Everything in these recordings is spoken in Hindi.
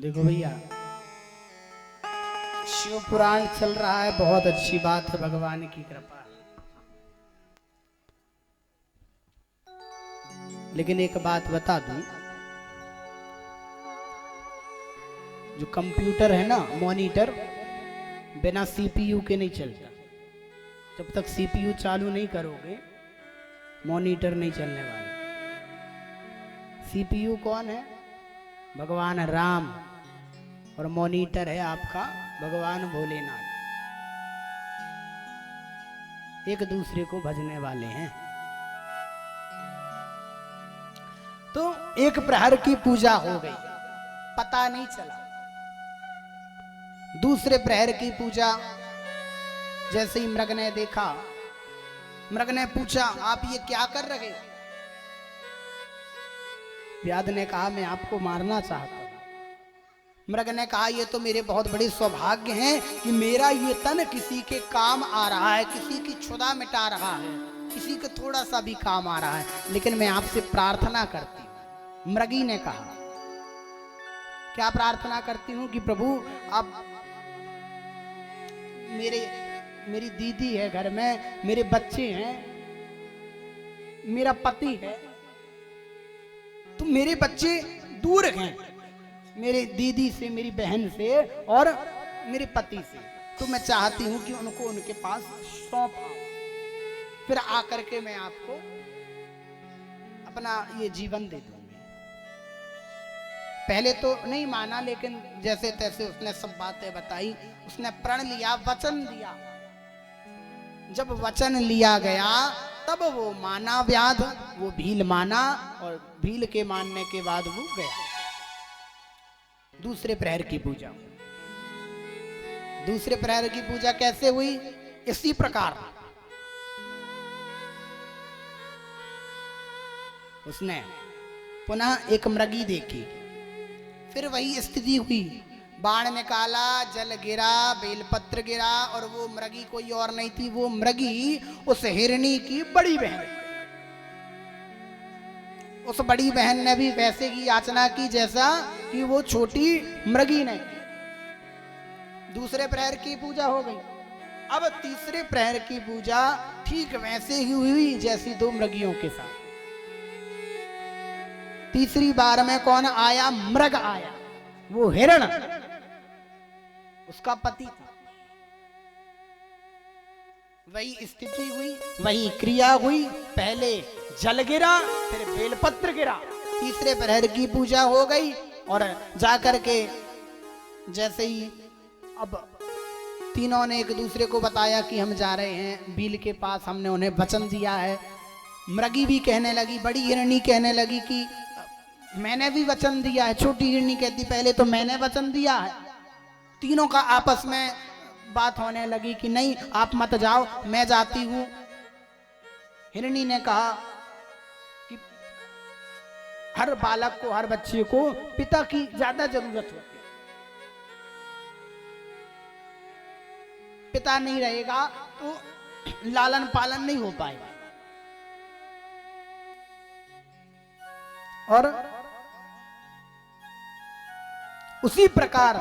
देखो भैया, शिव पुराण चल रहा है, बहुत अच्छी बात है, भगवान की कृपा। लेकिन एक बात बता दूं, जो कंप्यूटर है ना, मॉनिटर बिना सीपीयू के नहीं चलता। जब तक सीपीयू चालू नहीं करोगे मॉनिटर नहीं चलने वाला। सीपीयू कौन है? भगवान राम, और मॉनिटर है आपका भगवान भोलेनाथ। एक दूसरे को भजने वाले हैं। तो एक प्रहर की पूजा हो गई, पता नहीं चला। दूसरे प्रहर की पूजा जैसे ही मृग ने देखा, मृग ने पूछा, आप ये क्या कर रहे हो? व्याध ने कहा, मैं आपको मारना चाहता हूं। मृग ने कहा, ये तो मेरे बहुत बड़े सौभाग्य हैं कि मेरा ये तन किसी के काम आ रहा है, किसी की क्षुधा मिटा रहा है, किसी के थोड़ा सा भी काम आ रहा है। लेकिन मैं आपसे प्रार्थना करती हूं। मृगी ने कहा, क्या प्रार्थना करती हूं? कि प्रभु आप मेरी दीदी है घर में, मेरे बच्चे हैं, मेरा पति है, तो मेरे बच्चे दूर हैं मेरे दीदी से, मेरी बहन से और मेरे पति से। तो मैं चाहती हूं कि उनको उनके पास सौंप आऊं, फिर आकर के मैं आपको अपना ये जीवन दे दूंगी। पहले तो नहीं माना, लेकिन जैसे तैसे उसने सब बातें बताई, उसने प्रण लिया, वचन दिया। जब वचन लिया गया तब वो माना व्याध, वो भील माना, और भील के मानने के बाद वो गया। दूसरे प्रहर की पूजा, दूसरे प्रहर की पूजा कैसे हुई? इसी प्रकार उसने पुनः एक मृगी देखी, फिर वही स्थिति हुई। बाण निकाला, जल गिरा, बेलपत्र गिरा, और वो मृगी कोई और नहीं थी, वो मृगी उस हिरणी की बड़ी बहन। उस बड़ी बहन ने भी वैसे की याचना की जैसा कि वो छोटी मृगी ने। दूसरे प्रहर की पूजा हो गई। अब तीसरे प्रहर की पूजा ठीक वैसे ही हुई जैसी दो मृगियों के साथ। तीसरी बार में कौन आया? मृग आया, वो हिरण, उसका पति था। वही स्थिति हुई, वही क्रिया हुई। पहले जल गिरा, फिर बेलपत्र गिरा। तीसरे प्रहर की पूजा हो गई, और जाकर के जैसे ही अब तीनों ने एक दूसरे को बताया कि हम जा रहे हैं भील के पास, हमने उन्हें वचन दिया है। मृगी भी कहने लगी, बड़ी हिरणी कहने लगी कि मैंने भी वचन दिया है। छोटी हिरणी कहती, पहले तो मैंने वचन दिया है। तीनों का आपस में बात होने लगी कि नहीं, आप मत जाओ, मैं जाती हूं। हिरणी ने कहा कि हर बालक को, हर बच्चे को पिता की ज्यादा जरूरत होती है। पिता नहीं रहेगा तो लालन पालन नहीं हो पाएगा। और उसी प्रकार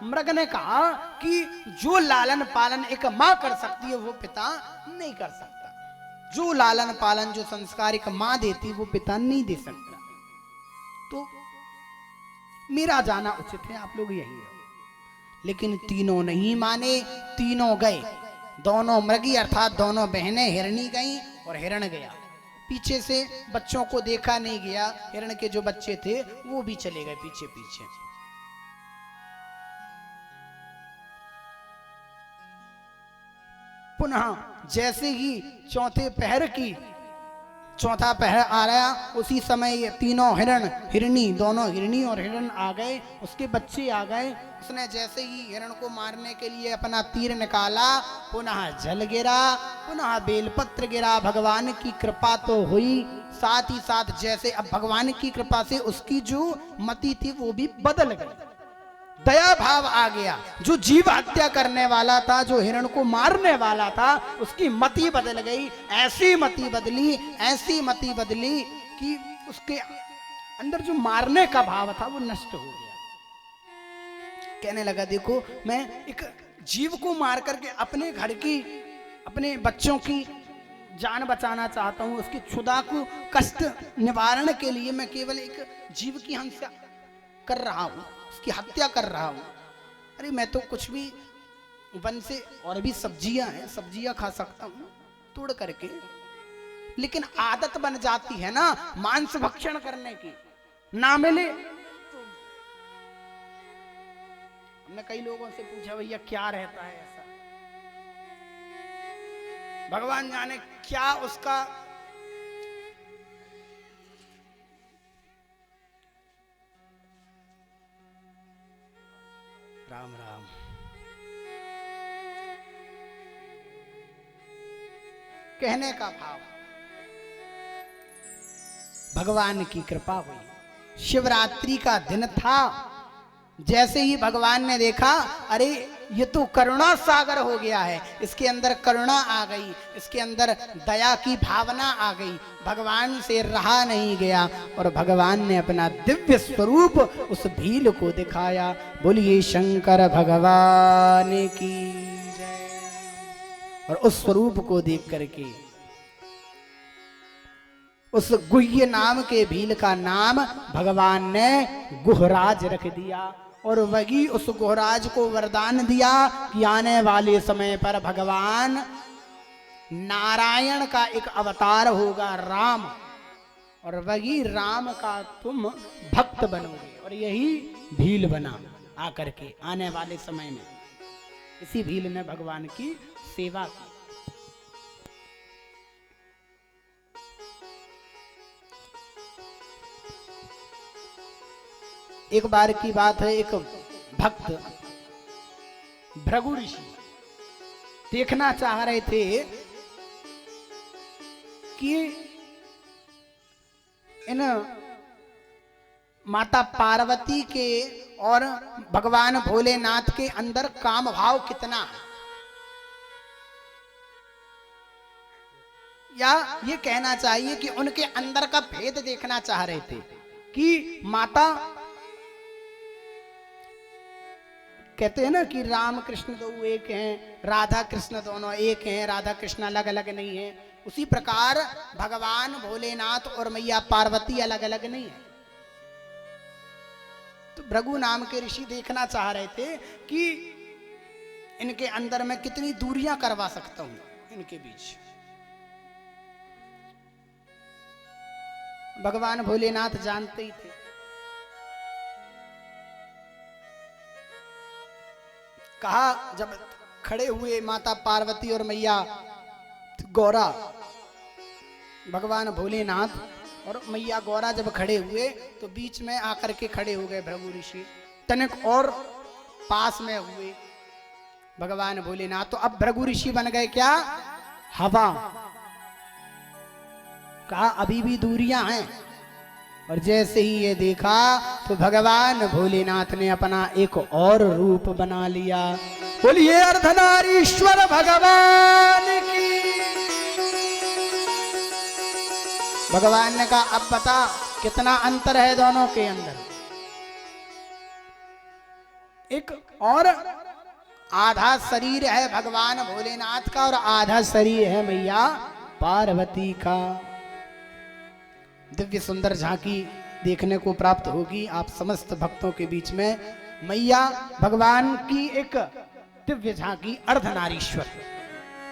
मृग ने कहा कि जो लालन पालन एक मां कर सकती है वो पिता नहीं कर सकता। जो लालन पालन, जो संस्कार एक मां देती वो पिता नहीं दे सकता। तो मेरा जाना उचित है, आप लोग यही रहो। लेकिन तीनों नहीं माने, तीनों गए। दोनों मृगी अर्थात दोनों बहनें, हिरणी गई और हिरण गया। पीछे से बच्चों को देखा नहीं गया, हिरण के जो बच्चे थे वो भी चले गए पीछे पीछे। पुनः जैसे ही चौथा पहर आ रहा, उसी समय ये तीनों हिरण, हिरणी, दोनों हिरणी और हिरण आ गए, उसके बच्चे आ गए। उसने जैसे ही हिरण को मारने के लिए अपना तीर निकाला, पुनः जल गिरा, पुनः बेलपत्र गिरा। भगवान की कृपा तो हुई, साथ ही साथ जैसे अब भगवान की कृपा से उसकी जो मति थी वो भी बदल गई। दया भाव आ गया। जो जीव हत्या करने वाला था, जो हिरण को मारने वाला था, उसकी मति बदल गई। ऐसी मति बदली कि उसके अंदर जो मारने का भाव था वो नष्ट हो गया। कहने लगा देखो मैं एक जीव को मार करके अपने घर की, अपने बच्चों की जान बचाना चाहता हूं, उसकी क्षुधा को कष्ट निवारण के लिए मैं केवल एक जीव की हत्या कर रहा हूं, उसकी हत्या कर रहा हूं। अरे मैं तो कुछ भी वन से और भी सब्जियां हैं, सब्जियां खा सकता हूं तोड़ करके, लेकिन आदत बन जाती है ना मांस भक्षण करने की, ना मिले। हमने कई लोगों से पूछा भैया क्या रहता है ऐसा, भगवान जाने क्या उसका राम राम। कहने का भाव, भगवान की कृपा हुई। शिवरात्रि का दिन था, जैसे ही भगवान ने देखा अरे ये तो करुणा सागर हो गया है, इसके अंदर करुणा आ गई, इसके अंदर दया की भावना आ गई, भगवान से रहा नहीं गया और भगवान ने अपना दिव्य स्वरूप उस भील को दिखाया। बोलिए शंकर भगवान की जय। और उस स्वरूप को देख करके उस गुह्य नाम के भील का नाम भगवान ने गुहराज रख दिया और वही उस गुहराज को वरदान दिया कि आने वाले समय पर भगवान नारायण का एक अवतार होगा राम, और वही राम का तुम भक्त बनोगे। और यही भील बना आकर के आने वाले समय में। इसी भील ने भगवान की सेवा की। एक बार की बात है, एक भक्त भृगु ऋषि देखना चाह रहे थे कि इन माता पार्वती के और भगवान भोलेनाथ के अंदर काम भाव कितना है, या ये कहना चाहिए कि उनके अंदर का भेद देखना चाह रहे थे कि माता कहते हैं ना कि राम कृष्ण दो एक हैं, राधा कृष्ण दोनों एक हैं, राधा कृष्ण अलग अलग नहीं है। उसी प्रकार भगवान भोलेनाथ और मैया पार्वती अलग अलग नहीं है। तो भृगु नाम के ऋषि देखना चाह रहे थे कि इनके अंदर मैं कितनी दूरियां करवा सकता हूं इनके बीच। भगवान भोलेनाथ जानते ही थे। कहा, जब खड़े हुए माता पार्वती और मैया गौरा, भगवान भोलेनाथ और मैया गौरा जब खड़े हुए तो बीच में आकर के खड़े हो गए भृगु ऋषि, तनिक और पास में हुए भगवान भोलेनाथ। तो अब भृगु ऋषि बन गए क्या, हवा। कहा अभी भी दूरियां हैं। और जैसे ही ये देखा तो भगवान भोलेनाथ ने अपना एक और रूप बना लिया। बोलिए अर्धनारीश्वर भगवान की। भगवान ने कहा अब बता कितना अंतर है दोनों के अंदर। एक और आधा शरीर है भगवान भोलेनाथ का और आधा शरीर है मैया पार्वती का। दिव्य सुंदर झांकी देखने को प्राप्त होगी आप समस्त भक्तों के बीच में। मैया भगवान की एक दिव्य झांकी अर्धनारीश्वर।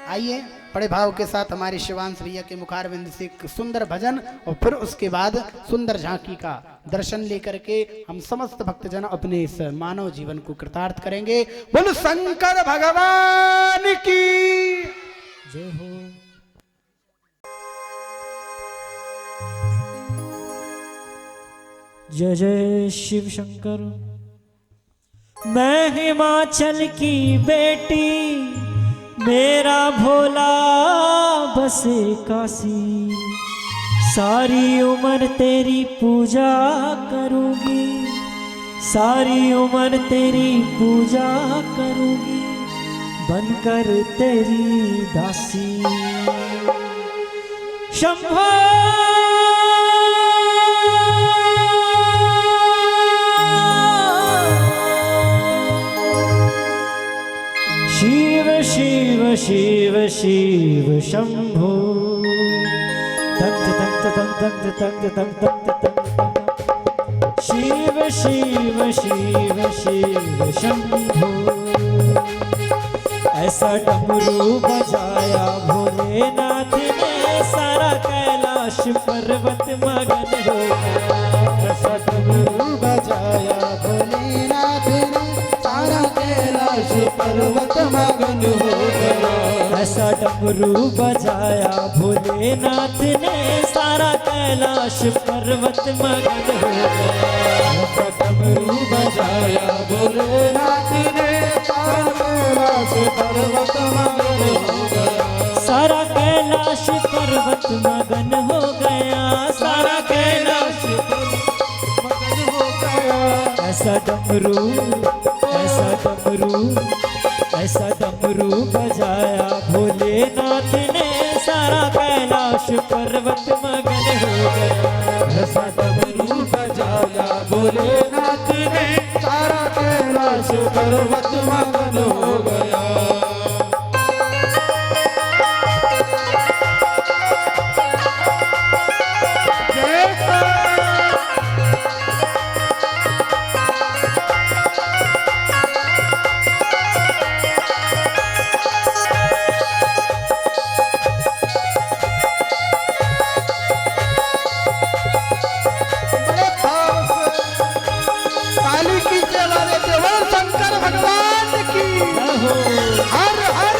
आइए बड़े भाव के साथ हमारे शिवांश भैया के मुखारविंद से एक सुंदर भजन और फिर उसके बाद सुंदर झांकी का दर्शन लेकर के हम समस्त भक्तजन अपने इस मानव जीवन को कृतार्थ करेंगे। बोलो शंकर भगवान की जय हो। जय जय शिव शंकर। मैं हिमाचल की बेटी, मेरा भोला बसे काशी, सारी उम्र तेरी पूजा करूंगी, सारी उम्र तेरी पूजा करूंगी, बनकर तेरी दासी। शंभो शिव शिव शंभो तंग तंग तंग तंग तंग तंग तंग शिव शिव शिव शिव शंभो ऐसा डमरू बजाया भोलेनाथ ने सारा कैलाश पर्वत मगन हो गया। ऐसा डमरू बजाया भोलेनाथ ने सारा कैलाश पर्वत मगन हो गया। ऐसा डमरू बजाया भोलेनाथ ने सारा कैलाश पर्वत मगन हो गया। ऐसा डमरू बजाया भोलेनाथ ने सारा कैलाश पर्वत मगन हो गया। सारा कैलाश पर्वत मगन हो गया। सारा कैलाश मगन हो गया। ऐसा डमरू ऐसा डमरू बजाया भोलेनाथ ने सारा कैलाश पर्वत मगन हो गया। ऐसा डमरू बजाया भोलेनाथ ने सारा कैलाश पर्वत मगन हो गया। काली की सेवा में केवल शंकर भगवान की हर हर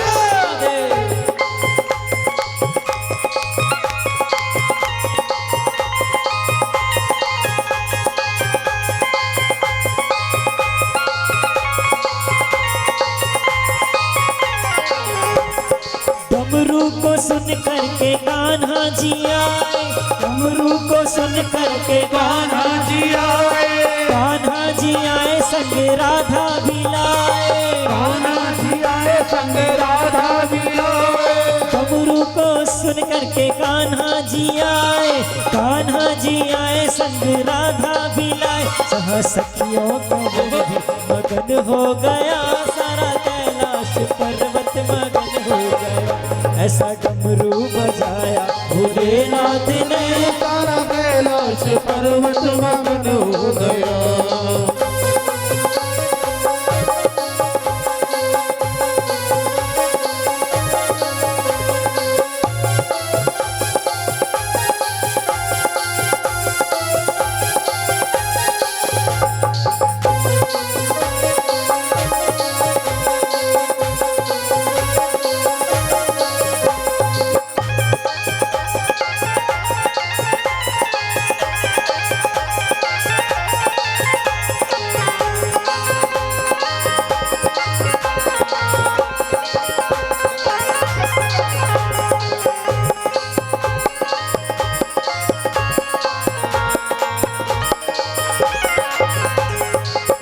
डमरू को सुन करके कान्हा जी आए। डमरू को सुन करके कान्हा जी आए। कान्हा जी आए संग राधा भी लाए। कान्हा जी आए संग राधा भी आए। डमरू को सुन करके कान्हा जी आए। कान्हा जी आए संग राधा भी लाए। सह सखियों का मन भी मगन हो गया। सारा कैलाश पर्वत मगन हो गया। ऐसा डमरू बजाया भोलेनाथ ने सारा कैलाश पर्वत मगन हो गया।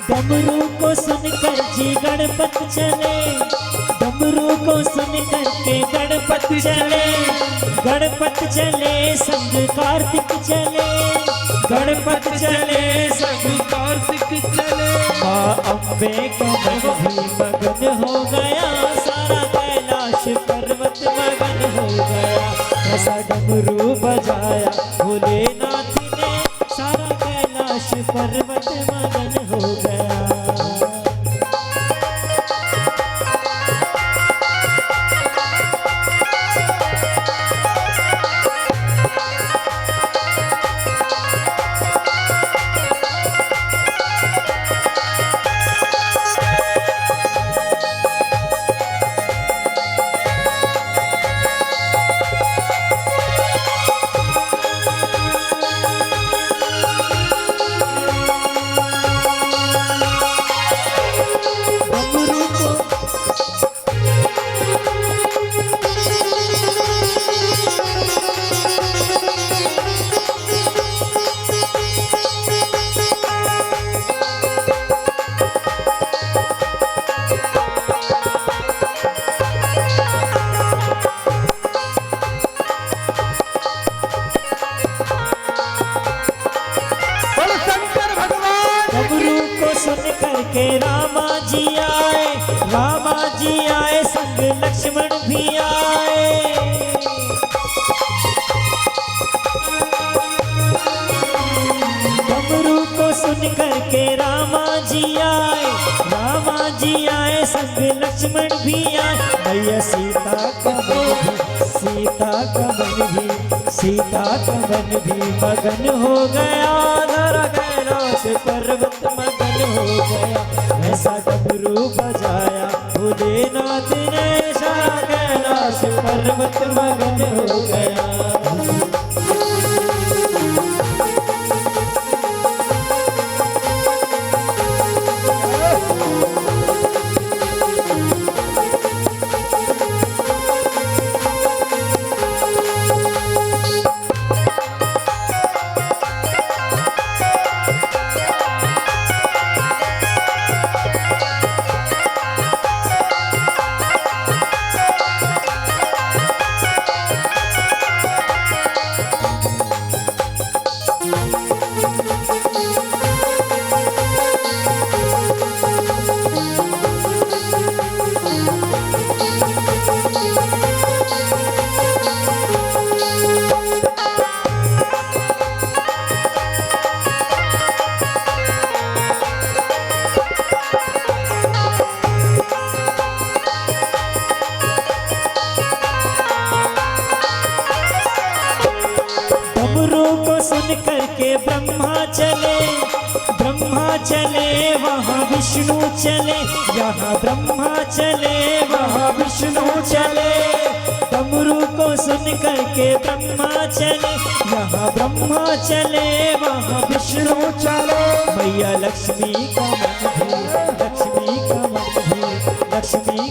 डमरू को सुनकर जी गणपत चले। डमरू को सुनकर के गणपत चले। गणपत चले संग कार्तिक चले। गणपत चले संग कार्तिक चले। माँ अम्बे का मन भी मगन हो गया। सारा कैलाश पर्वत मगन हो गया। ऐसा डमरू बजाया भोलेनाथ ने सारा कैलाश पर्वत मगन हो गया। के रामा जी आए संग लक्ष्मण भी करके रामा जी आए, रामा जी आए संग लक्ष्मण भी आए। मैया सीता का मन भी मगन हो गया, धरा कैलाश पर्वत मगन हो गया। ऐसा डमरू बजाया भोलेनाथ ने, सारा कैलाश पर्वत मगन हो गया। सुन करके ब्रह्मा चले वहाँ विष्णु चले, यहाँ ब्रह्मा चले वहाँ विष्णु चले। डमरू को सुन करके ब्रह्मा चले, यहाँ ब्रह्मा चले वहाँ विष्णु चले। मैया लक्ष्मी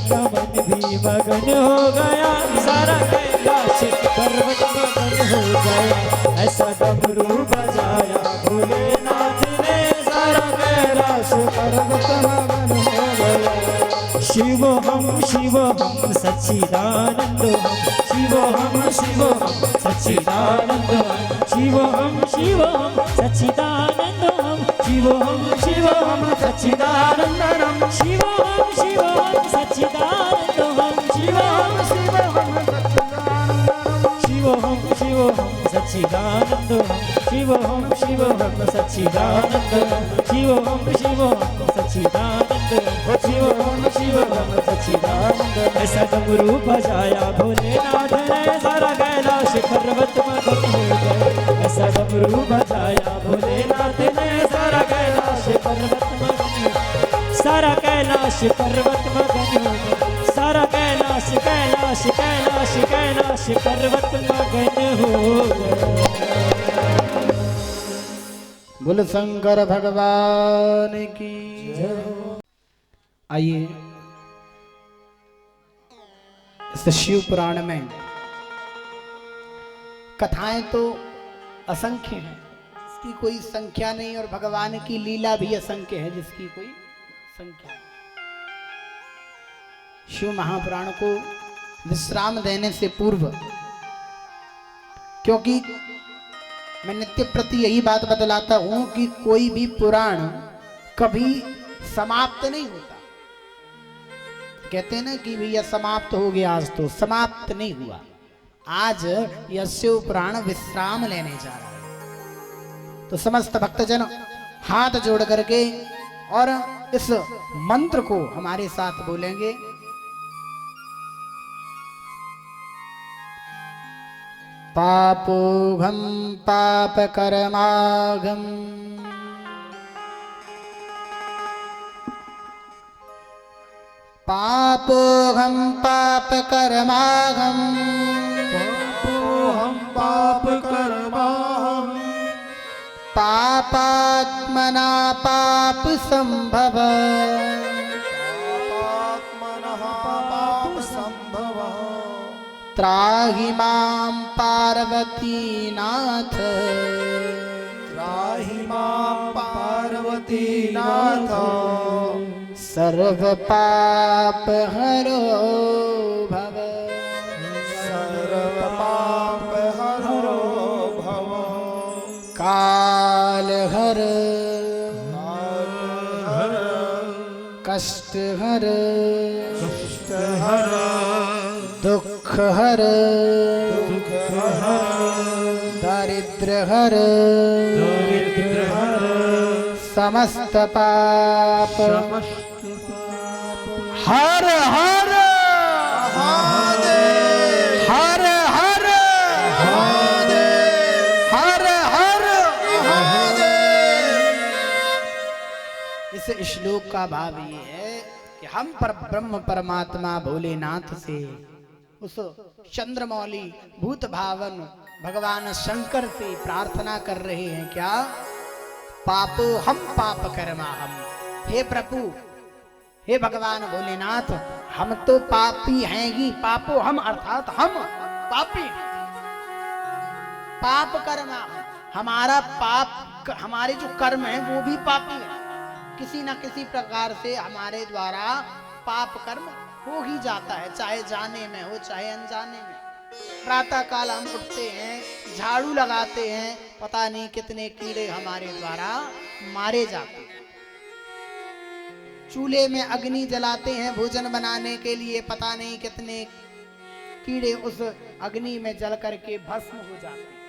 का मन भी मगन हो गया, सारा कैलाश पर्वत मगन हो गया। ऐसा डमरू बजाया भोलेनाथ ने, सारा कैलाश पर्वत मगन हो गया। शिव हम सच्चिदानंद हम, शिव हम सच्चिदानंद हम, शिव हम सच्चिदानंद हम, शिव हम सच्चिदानंद हम, शिव हम सच्चिदानंद हम, शिव हम सच्चिदानंद हम, शिव हम सच्चिदानंद हम, शिव हम सच्चिदानंद हम, शिव हम सच्चिदानंद। ऐसा डमरू बजाया भोलेनाथ ने, सारा कैलाश पर्वत मगन हो गया। ऐसा डमरू बजाया भोलेनाथ ने, सारा कैलाश पर्वत मगन हो गया, सारा कैलाश पर्वत मगन हो गया, सारा कैलाश कैलाश कैलाश कैलाश पर्वत मगन हो गया। बोल शंकर भगवान की जय। आइए इस शिव पुराण में कथाएं तो असंख्य हैं, इसकी कोई संख्या नहीं, और भगवान की लीला भी असंख्य है जिसकी कोई संख्या नहीं। शिव महापुराण को विश्राम देने से पूर्व, क्योंकि मैं नित्य प्रति यही बात बतलाता हूं कि कोई भी पुराण कभी समाप्त नहीं होता। कहते हैं ना कि भैया समाप्त हो गया, आज तो समाप्त नहीं हुआ। आज यह शिव पुराण विश्राम लेने जा रहा है। तो समस्त भक्तजन हाथ जोड़ करके और इस मंत्र को हमारे साथ बोलेंगे। पापोघम पाप कर्माघम, पापोघम पाप कर्माघम, पापोहम पाप कर्माहम, पापात्मना पाप संभव, पापात्मनः पाप संभवः, त्राहि मां पार्वती नाथ, त्राहि मां पार्वती नाथ, सर्व पाप हरो भव, सर्व पाप हरो भव, काल हर हर कष्ट हर कष्ट हर, दुख हर दुख हर, दारिद्र हर दरिद्र हर, समस्त पाप समस्त पाप हर हर महादेव हर हर महादेव हर हर। महादेव। इस श्लोक का भाव ये है कि हम पर ब्रह्म परमात्मा भोलेनाथ से, उस चंद्रमौली भूत भावन भगवान शंकर से प्रार्थना कर रहे हैं क्या? पापो हम पाप कर्मा हम। हे प्रभु, हे भगवान भोलेनाथ, हम तो पापी हैं ही। पापो हम अर्थात हम पापी हैं। पाप कर्मा हमारा पाप, हमारे जो कर्म है वो भी पापी है। किसी न किसी प्रकार से हमारे द्वारा पाप कर्म हो ही जाता है, चाहे जाने में हो चाहे अनजाने में। प्रातः काल हम उठते हैं, झाड़ू लगाते हैं, पता नहीं कितने कीड़े हमारे द्वारा मारे जाते हैं। चूल्हे में अग्नि जलाते हैं भोजन बनाने के लिए, पता नहीं कितने कीड़े उस अग्नि में जल करके भस्म हो जाते हैं।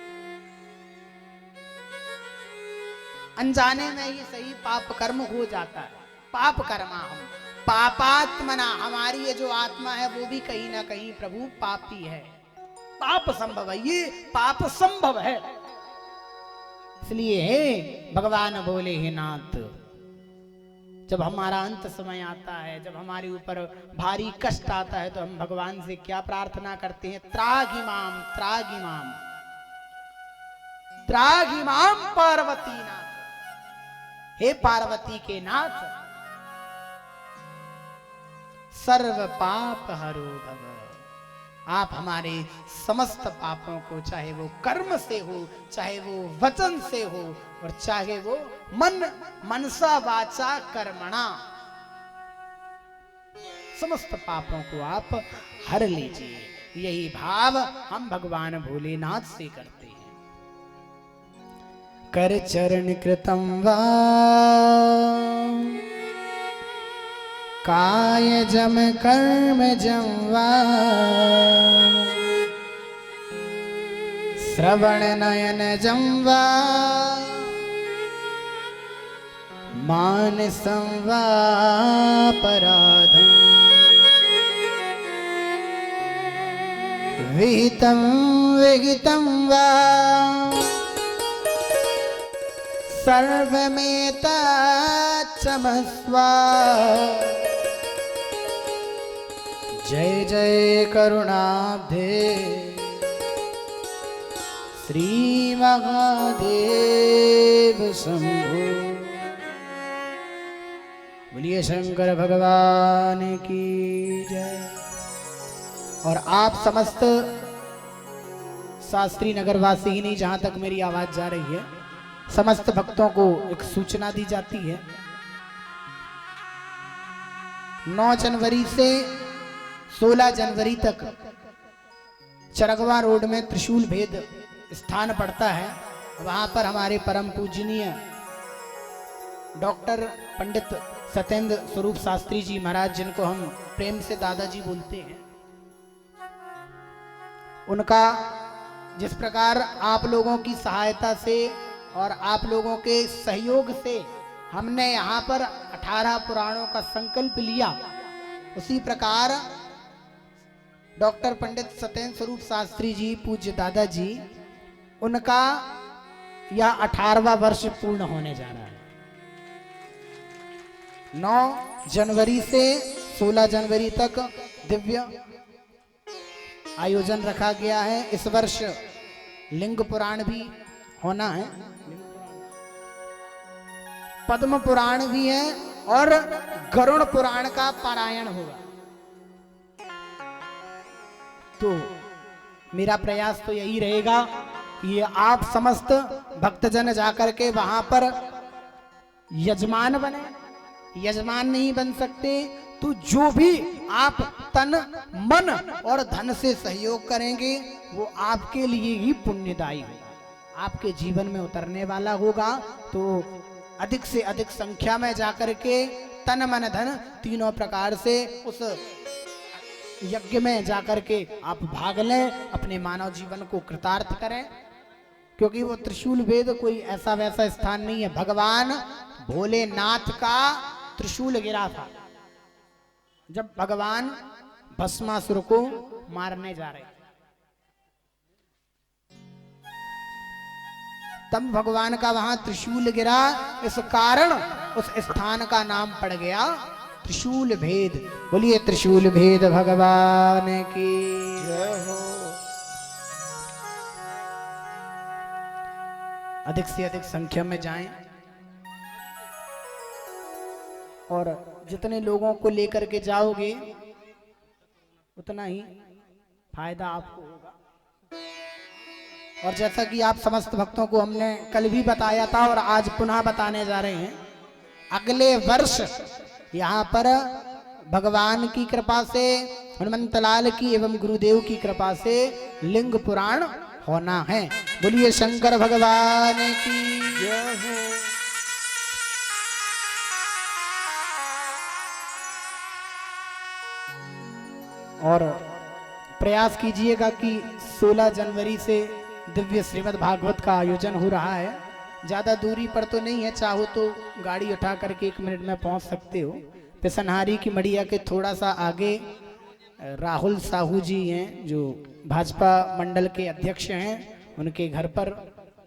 अनजाने में ही सही पाप कर्म हो जाता है। पाप कर्मा हम पापात्मना, हमारी ये जो आत्मा है वो भी कहीं ना कहीं प्रभु पापी है। पाप संभव है, ये पाप संभव है। इसलिए हे भगवान बोले हे नाथ, जब हमारा अंत समय आता है, जब हमारे ऊपर भारी कष्ट आता है, तो हम भगवान से क्या प्रार्थना करते हैं? त्रागिमाम त्रागिमाम त्रागिमाम पार्वती नाथ। हे पार्वती के नाथ, सर्व पाप हरो भव। आप हमारे समस्त पापों को, चाहे वो कर्म से हो, चाहे वो वचन से हो, और चाहे वो मनसा वाचा कर्मणा, समस्त पापों को आप हर लीजिए। यही भाव हम भगवान भोलेनाथ से करते हैं। कर चरण कृतं वा काय जम कर्म जम वा श्रवण नयन जम वा मानसं वा पराधं विहितं विहितं वा सर्वमेतत् क्षमस्व। जय जय करुणाब्धे श्री महादेव शंभो। बोलिए शंकर भगवान की जय। और आप समस्त शास्त्री नगरवासी ही नहीं, जहां तक मेरी आवाज जा रही है, समस्त भक्तों को एक सूचना दी जाती है। 9 जनवरी से 16 जनवरी तक चरगवा रोड में त्रिशूल भेद स्थान पड़ता है। वहां पर हमारे परम पूजनीय डॉक्टर पंडित सत्येंद्र स्वरूप शास्त्री जी महाराज, जिनको हम प्रेम से दादाजी बोलते हैं, उनका जिस प्रकार आप लोगों की सहायता से और आप लोगों के सहयोग से हमने यहाँ पर 18 पुराणों का संकल्प लिया, उसी प्रकार डॉक्टर पंडित सत्येंद्र स्वरूप शास्त्री जी पूज्य दादाजी, उनका यह 18वां वर्ष पूर्ण होने जा रहा है। 9 जनवरी से 16 जनवरी तक दिव्य आयोजन रखा गया है। इस वर्ष लिंग पुराण भी होना है, पद्म पुराण भी है और गरुड़ पुराण का पारायण होगा। तो मेरा प्रयास तो यही रहेगा कि आप समस्त भक्तजन जाकर के वहां पर यजमान बने। यजमान नहीं बन सकते तो जो भी आप तन मन और धन से सहयोग करेंगे वो आपके लिए ही पुण्यदायी होगा, आपके जीवन में उतरने वाला होगा। तो अधिक से अधिक संख्या में जाकर के तन मन धन तीनों प्रकार से उस यज्ञ में जाकर के आप भाग लें, अपने मानव जीवन को कृतार्थ करें। क्योंकि वो त्रिशूल वेद कोई ऐसा वैसा स्थान नहीं है, भगवान भोलेनाथ का त्रिशूल गिरा था जब भगवान भस्मासुर को मारने जा रहे, तब भगवान का वहां त्रिशूल गिरा। इस कारण उस स्थान का नाम पड़ गया त्रिशूल भेद। बोलिए त्रिशूल भेद भगवान की जय हो। अधिक से अधिक संख्या में जाएं और जितने लोगों को लेकर के जाओगे उतना ही फायदा आपको होगा। और जैसा कि आप समस्त भक्तों को हमने कल भी बताया था और आज पुनः बताने जा रहे हैं, अगले वर्ष यहाँ पर भगवान की कृपा से, हनुमंतलाल की एवं गुरुदेव की कृपा से लिंग पुराण होना है। बोलिए शंकर भगवान की जय हो। और प्रयास कीजिएगा कि 16 जनवरी से दिव्य श्रीमद् भागवत का आयोजन हो रहा है। ज़्यादा दूरी पर तो नहीं है, चाहो तो गाड़ी उठा करके 1 मिनट में पहुंच सकते हो। पिसनहारी की मड़िया के थोड़ा सा आगे राहुल साहू जी हैं जो भाजपा मंडल के अध्यक्ष हैं, उनके घर पर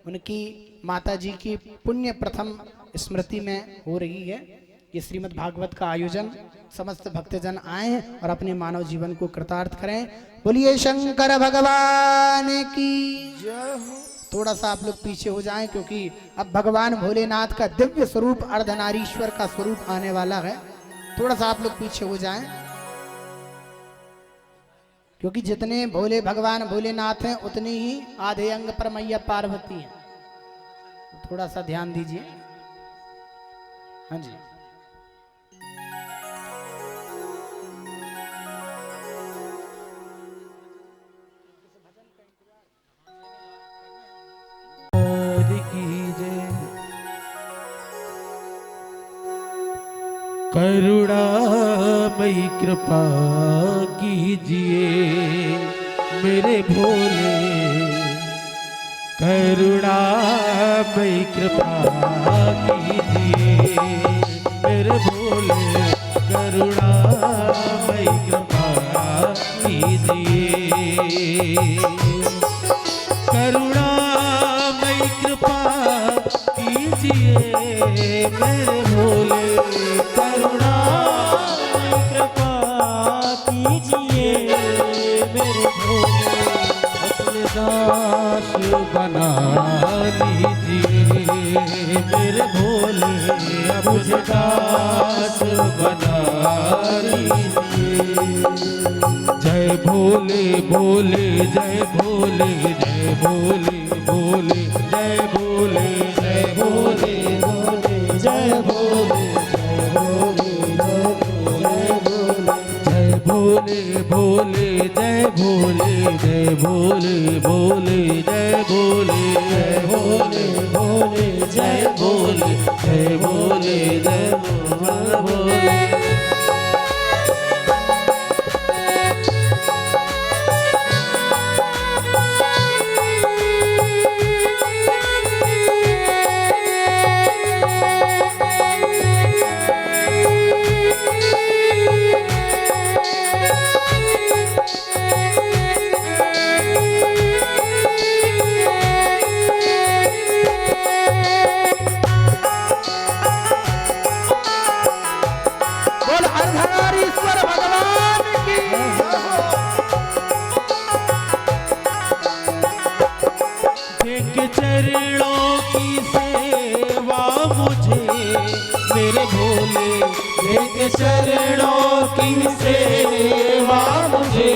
उनकी माता जी की पुण्य प्रथम स्मृति में हो रही है ये श्रीमद् भागवत का आयोजन। समस्त भक्तजन आए और अपने मानव जीवन को कृतार्थ करें। बोलिए शंकर भगवान की जय हो। थोड़ा सा आप लोग पीछे हो जाएं क्योंकि अब भगवान भोलेनाथ का दिव्य स्वरूप अर्धनारीश्वर का स्वरूप आने वाला है। थोड़ा सा आप लोग पीछे हो जाएं क्योंकि जितने भोले भगवान भोलेनाथ हैं उतने ही आधे अंग पर मैया पार्वती हैं। तो थोड़ा सा ध्यान दीजिए। हाँ जी, करुणामयी कृपा कीजिए मेरे भोले, करुणामयी कृपा कीजिए मेरे भोले, करुणामयी कृपा कीजिए, करुणामयी कृपा कीजिए मेरे भोले, कृपा कीजिए मेरे भोले, अपने दास बना लीजिए मेरे भोले, मुझे दास बना लीजिए। जय भोले भोले जय भोले, जय भोले भोले जय भोले, जय भोले भोले जय भोले, जय भोले जय भोले, जय भोले भोले जय भोले, जय भोले भोले जय भोले, जय भोले जय भोले। चरणों की सेवा मुझे मेरे भोले, एक चरणों की सेवा मुझे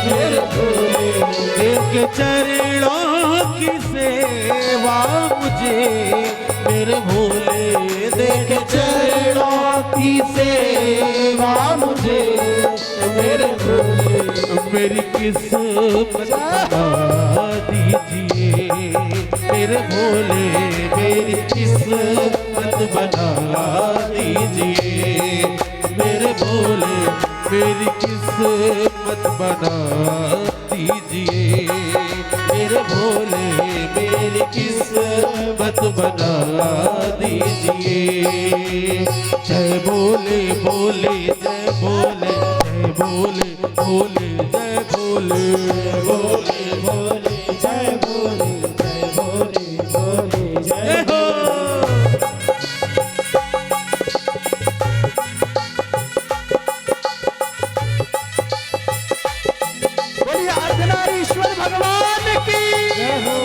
मेरे भोले, एक चरणों की सेवा मुझे मेरे भोले, देख चरणों की सेवा मुझे मेरे भोले, मेरी किस्मत बना दीजिए मेरे भोले, मेरी किस्मत बना दीजिए मेरे भोले, मेरी किस्मत बना दीजिए मेरे भोले, मेरी किस्मत बना दीजिए। जय बोले बोले जय बोले जय बोले बोले जय बोले बोले बोले जय बोले जय बोले बोले जय हो। बोलिए अर्धनारीश्वर भगवान की जय हो।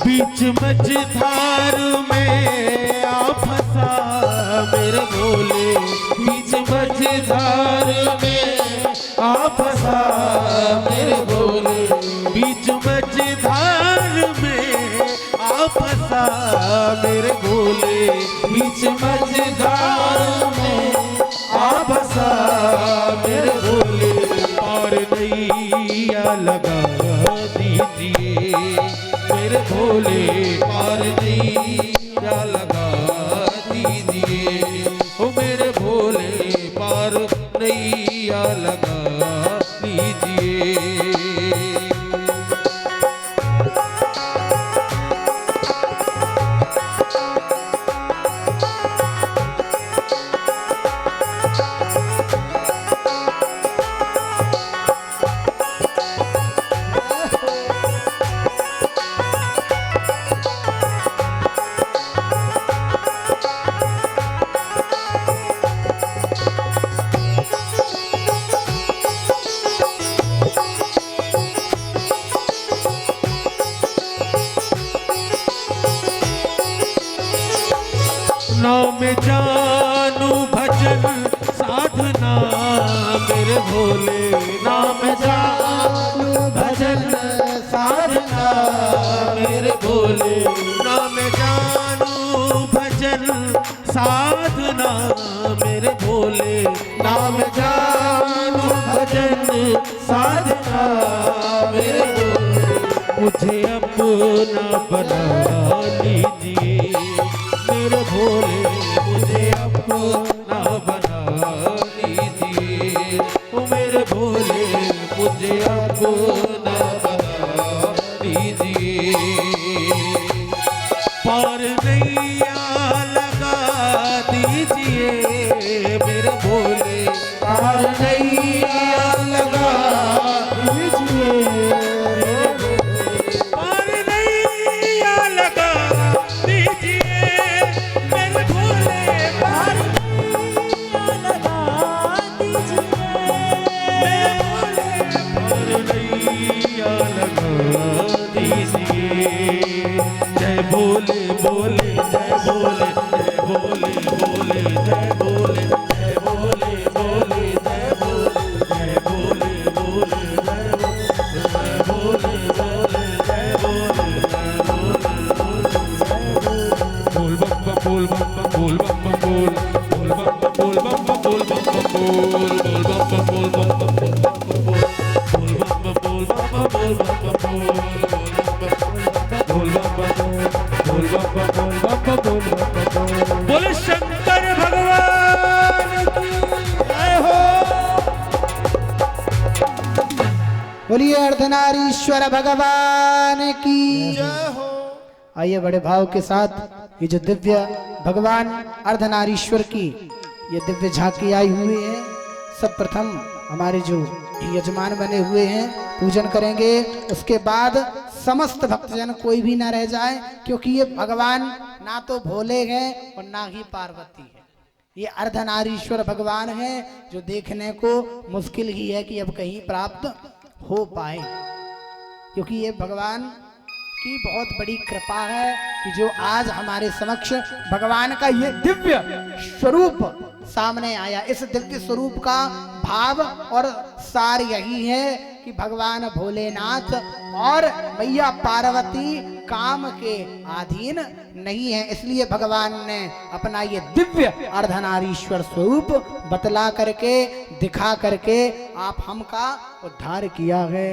बीच मझधार में आ फंसा मेरे भोले। बीच मझधार में आ फंसा मेरे भोले। बीच मझधार में आ फंसा मेरे भोले। बीच मझधार में आ फंसा मेरे भोले। और नैया लगा दीजिए मेरे भोले। पार नैया लगा दीजिए ओ मेरे भोले। पार नैया लगा दीजिए। नाम जानू भजन साधना मेरे भोले। नाम जानू भजन साधना मेरे भोले। नाम जानू भजन साधना मेरे भोले। नाम जानू भजन साधना मेरे भोले। मुझे अपना बना लीजिए मेरे भोले। मुझे अपना बना लीजिए ओ मेरे भोले। मुझे अपना बना लीजिए। पार नैया लगा दीजिए मेरे भोले। पार नैया लगा दीजिए मेरे भोले। पार नैया लगा दीजिए मेरे भोले। पार लगा दीजिए मेरे भोले। पार नैया लगा दीजिए। जय बोले बोले जय बोले जय बोले बोले जय बोले जय बोले बोले जय बोले जय बोले बोले जय बोले बोले जय बोले जय बोले बोल बम बम बोल बम बम बोल बम बम बोल बोल बम बम बोल बम बम बोल बोल बम बम बोल बम बम बोल बम बम बोल बम बम बोल बम बम। बोले शंकर भगवान की जय हो। बोलिए अर्धनारीश्वर भगवान की जय हो। आइए बड़े भाव के साथ ये जो दिव्य भगवान अर्धनारीश्वर की ये दिव्य झांकी आई हुई है, सब प्रथम हमारे जो यजमान बने हुए हैं पूजन करेंगे। उसके बाद समस्त भक्तजन कोई भी ना रह जाए, क्योंकि ये भगवान ना तो भोले हैं और ना ही पार्वती है। ये अर्धनारीश्वर भगवान है जो देखने को मुश्किल ही है कि अब कहीं प्राप्त हो पाए, क्योंकि ये भगवान की बहुत बड़ी कृपा है कि जो आज हमारे समक्ष भगवान का ये दिव्य स्वरूप सामने आया। इस दिव्य स्वरूप का भाव और सार यही है कि भगवान भोलेनाथ और मैया पार्वती काम के अधीन नहीं है, इसलिए भगवान ने अपना ये दिव्य अर्धनारीश्वर स्वरूप बतला करके दिखा करके आप हमका उद्धार किया है।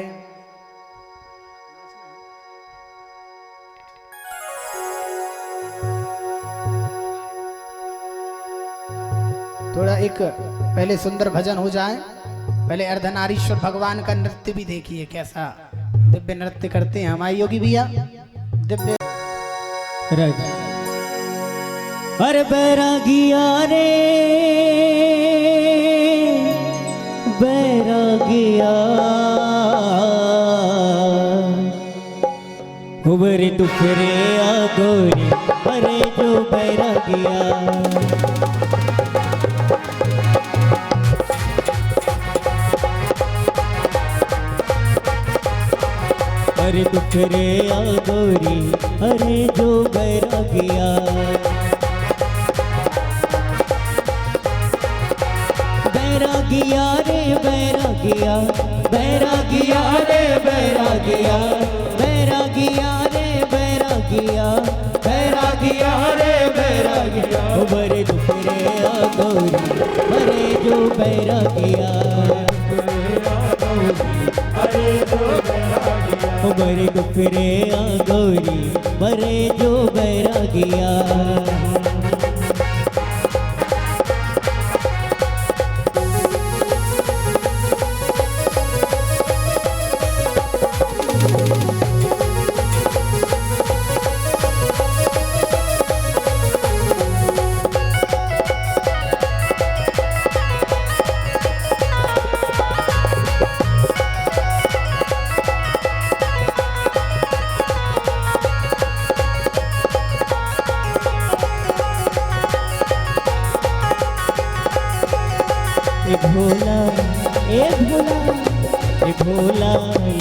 थोड़ा एक पहले सुंदर भजन हो जाए, पहले अर्धनारीश्वर भगवान का नृत्य भी देखिए कैसा दिव्य नृत्य करते हैं हमारे योगी भैया दिव्य। अरे बैरागिया रे बैरागिया उबरे दुखरे आ गोरी अरे जो बैरागिया अरे दुख रे आ गोरी अरे जो बैरागिया बैरागिया रे बैरागिया बैरागिया रे बैरागिया बैरागिया रे बैरागिया बैरागिया रे बैरागिया बड़े दुख रे आ गोरी अरे जो बैरागिया बड़े दुख रे आ गौरी बड़े जो बैरागिया भोला ए भोला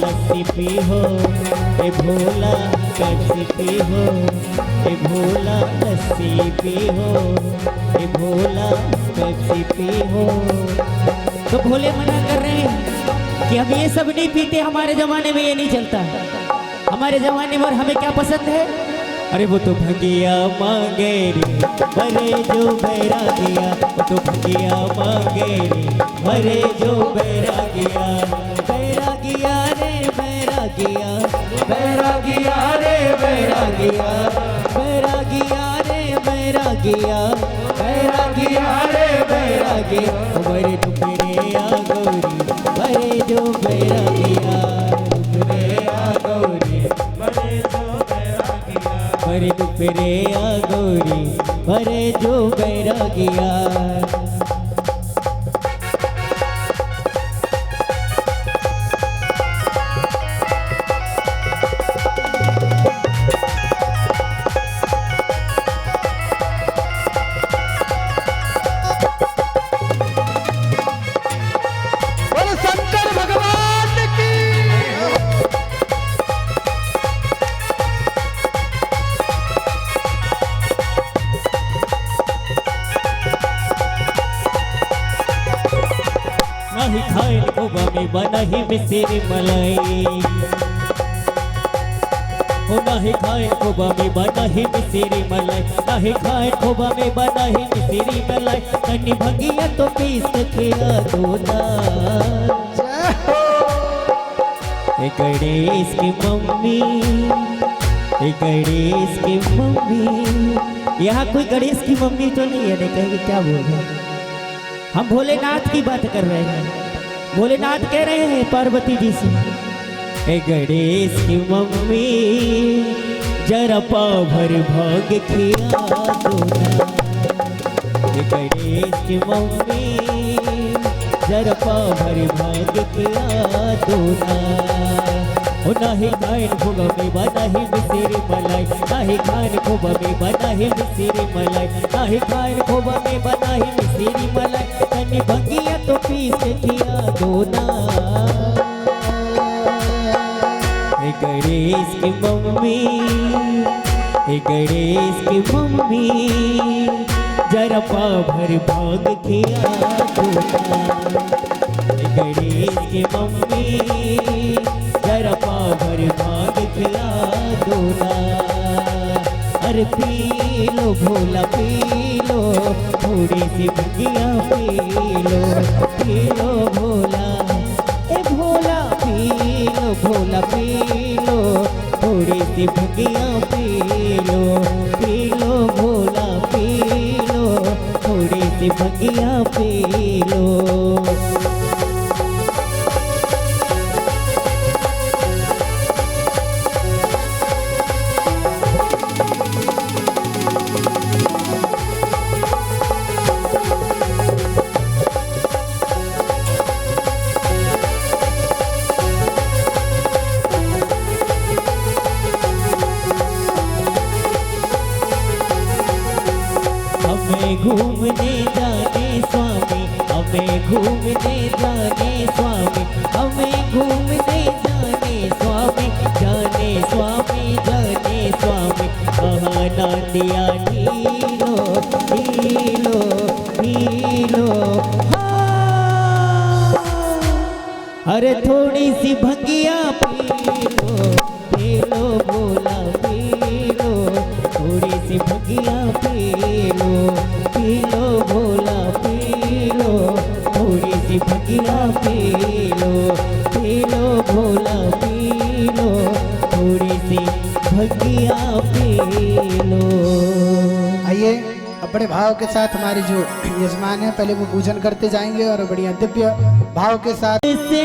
लस्सी पी हो ए भोला पेप्सी पी हो ए भोला लस्सी पी हो ए भोला पेप्सी पी हो। तो भोले मना कर रहे हैं कि हम ये सब नहीं पीते, हमारे जमाने में ये नहीं चलता। हमारे जमाने में हमें क्या पसंद है? अरे वो तो भंगिया मांगे रे मरे जो बैरागिया, वो तो भंगिया मांगे रे मरे जो बैरागिया। बैरागिया रे बैरागिया बैरागिया रे बैरागिया बैरागिया रे बैरागिया बैरागिया रे बैरागिया मरे दुखरे आ गौरी मरे जो बैरागिया दुखरे आ गौरी मरे जो मरे दुपरे आ गौरी मरे जो बैरागिया। नहीं खाए खोबा में बनही मिसिरी मलाई, ओ नहीं खाए खोबा में बनही मिसिरी मलाई, नहीं खाए खोबा में बनही मिसिरी मलाई। कन्नी भंगिया तो पीस खिया दोना गणेश की मम्मी गणेश की मम्मी। यहाँ कोई गणेश की मम्मी तो नहीं है, नहीं कहेंगे क्या बोल रहे हैं। हम भोलेनाथ की बात कर रहे हैं। भोलेनाथ कह रहे हैं पार्वती जी से, ए गणेश की मम्मी जरा पाव भर भाग खिया दोना। ए गणेश की मम्मी जरा पाव भर भाग खिया दोना। ओ नाही खान खोबा में बनाही मिसिरी मलाई, नाही खान खोबा में बनाही मिसिरी मलाई, नाही खान खोबा में बनाही मिसिरी मलाई। कन्नी भंगिया तो पीस खिया दोना। ए गणेश की मम्मी गणेश की मम्मी जरा पाव भर भाग खिया दोना। ए गणेश की मम्मी भोला पी लो, थोड़ी सी भंगिया पी लो भोला, ए भोला पी लो, थोड़ी सी भंगिया पी लो भोला पी लो, थोड़ी सी भंगिया पी लो। घूमने जाने स्वामी, हमें घूमने जाने स्वामी, हमें घूमने जाने स्वामी, जाने स्वामी, जाने स्वामी, महानादिया ढीलो ढीलो ढीलो। हाँ, अरे थोड़ी सी भंगिया पी लो भोला पी लो, थोड़ी सी भंगिया पी लो भोला पी लो, थोड़ी सी भंगिया पी लो भोला पी लो, थोड़ी सी भंगिया पी लो। आइए अब बड़े भाव के साथ हमारे जो यजमान है पहले वो पूजन करते जाएंगे और बढ़िया दिव्य भाव के साथ से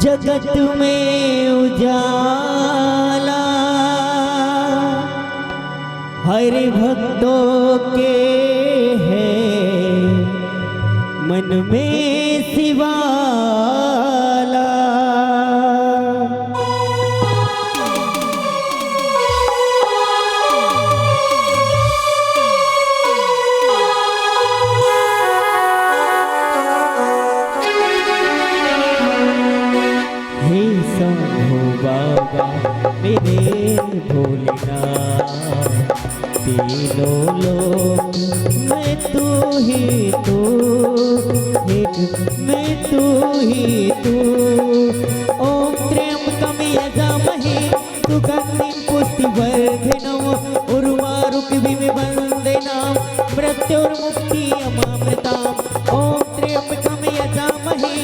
जगत में उजाला, हरि भक्तों के है मन में शिवाला। हे शंभो बाबा मेरे भोलेनाथ, तीनों लोग मैं तू ही तू, मैं तू ही तू। ओम त्र्यंबकं यजामहे सुगन्धिं पुष्टिवर्धनम् उर्वारुकमिव बन्धनान् मृत्युर्मुक्तिममृताम्। ओम त्र्यंबकं यजामहे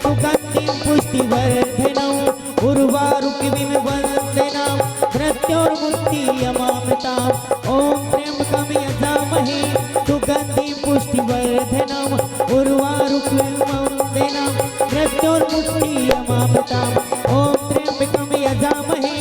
सुगन्धिं पुष्टिवर्धनम् उर्वारुकमिव बन्धनान् मृत्युर्मुक्तिममृताम्। ओम त्र्यंबकं यजामहे सुगन्धिं पुष्टिवर्धनम् उर्वारुकमिव बन्धनान् मृत्युर्मुक्तिममृताम्। ओम त्र्यंबकं यजामहे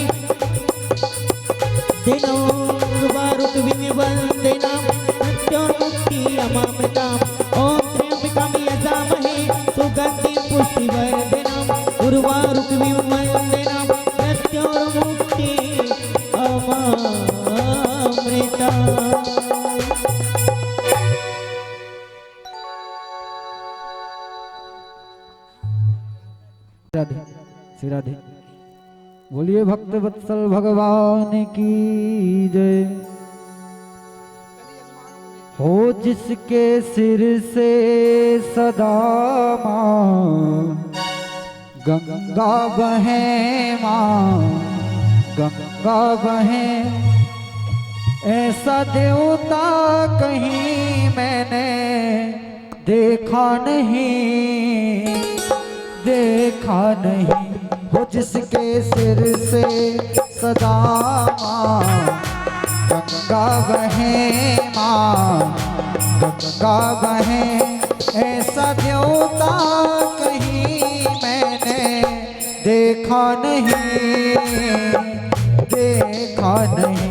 उर्वारुकमिव बन्धनान् मृत्युर्मुक्तिममृताम्। ओम त्र्यंबकं यजामहे सुगन्धिं पुष्टिवर्धनम् उर्वारुकमिव बन्धनान् मृत्युर्मुक्तिममृताम्। राधे श्री राधे। बोलिए भक्त वत्सल भगवान की जय। हो जिसके सिर से सदा माँ गंगा बहे, माँ गंगा बहे, ऐसा देवता कहीं मैंने देखा नहीं, देखा नहीं। हो जिसके सिर से सदा माँ गंगा बहे, माँ गंगा बहे, ऐसा देवता कहीं मैंने देखा नहीं, देखा नहीं।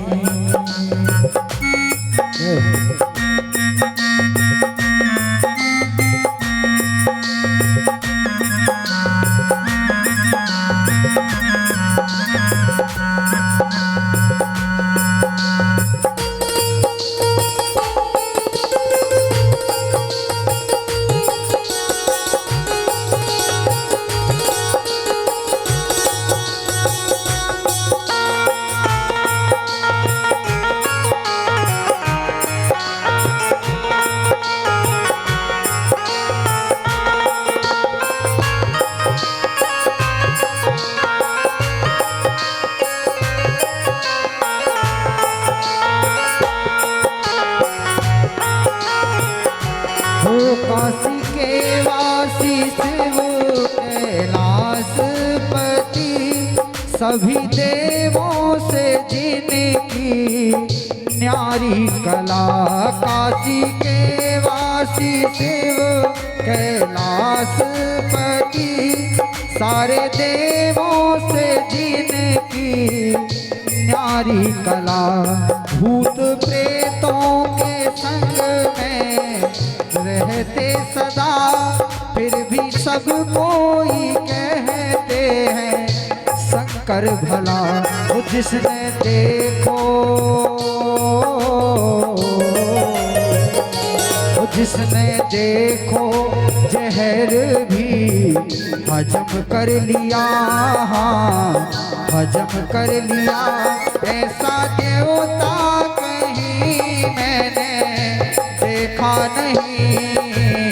काशी के वासी शिव कैलाशपति सभी देवों से जिनकी न्यारी कला। काशी के वासी शिव कैलाशपति सारे देवों से जिनकी न्यारी कला। भूत प्रेतों के संग में रहते सदा फिर भी सब कोई कहते हैं शंकर भला। वो जिसने देखो वो जिसने देखो जहर भी हजम कर लिया, हाँ हजम कर लिया। ऐसा देवता कहीं मैंने देखा नहीं,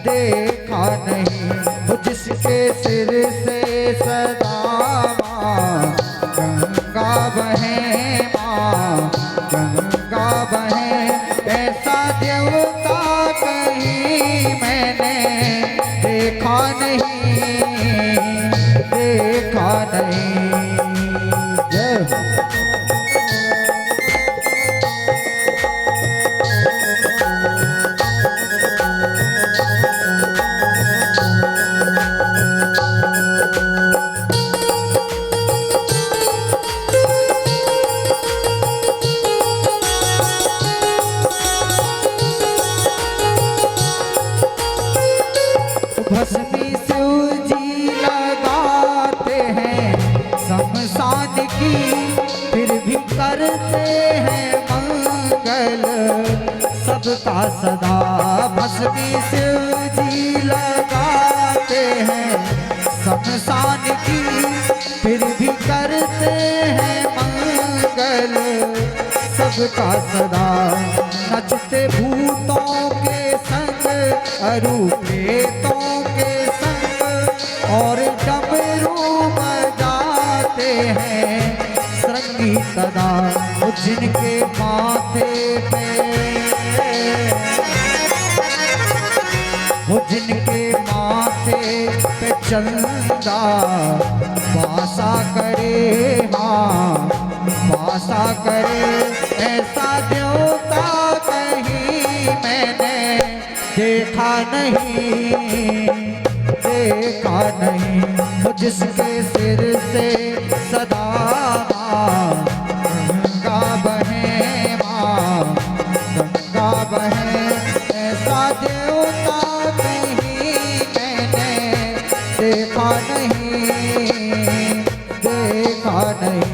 देखा नहीं। वो जिसके सिर से सदा माँ गंगा बहे, माँ गंगा बहे। ऐसा देवता कहीं मैंने देखा नहीं, देखा नहीं। जय हो। भस्मी शिव जी लगाते हैं शमशान की फिर भी करते हैं मंगल सबका सदा। भस्मी शिव जी लगाते हैं शमशान की फिर भी करते हैं मंगल सबका सदा। नचते भूतों के संग अरु प्रेतों के संग और डमरू बजाते हैं श्रृंगी सदा। वो जिनके माथे पे वो जिनके माथे पे चंदा वासा करे, हाँ वासा करे। ऐसा देवता कहीं मैंने देखा नहीं, देखा नहीं। वो जिसके सिर से सदा माँ गंगा बहे, माँ गंगा बहे। ऐसा देवता कहीं मैंने देखा नहीं, देखा नहीं।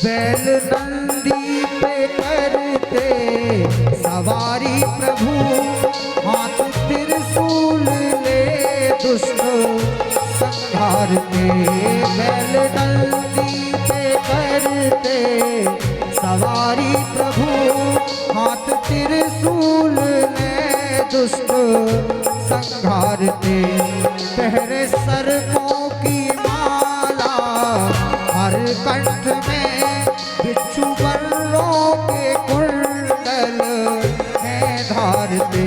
बैल नंदी पे करते सवारी प्रभु हाथ त्रिशूल ले दुष्ट संहारते। बैल नंदी पे करते सवारी प्रभु हाथ त्रिशूल ले दुष्ट संहारते। पहरे सर्पों की माला हर कंठ में बिच्छू बल्लों के कुंडल हैं धारते।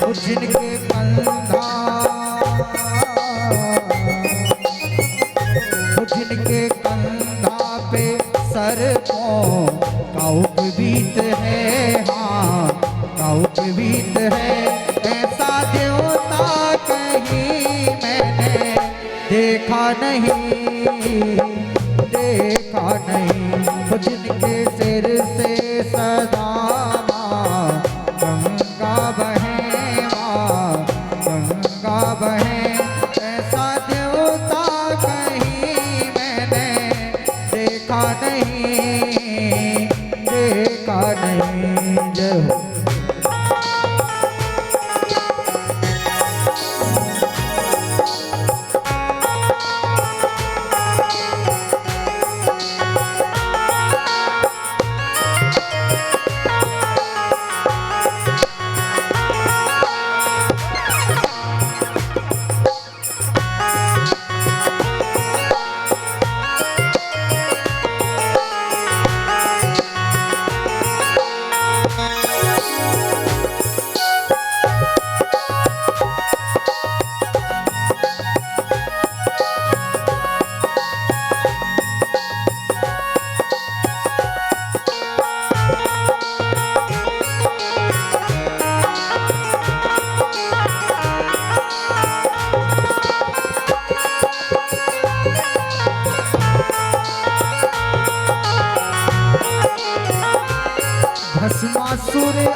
वो जिनके कंधा वो जिनके कंधा पे सर्पों का उपवीत है, हाँ का उपवीत है। ऐसा देवता कहीं मैंने देखा नहीं, देखा नहीं। वो जिनके सिर से सदा माँ गंगा बहे, माँ गंगा बहे। ऐसा देवता कहीं मैंने देखा नहीं, देखा नहीं। जय हो।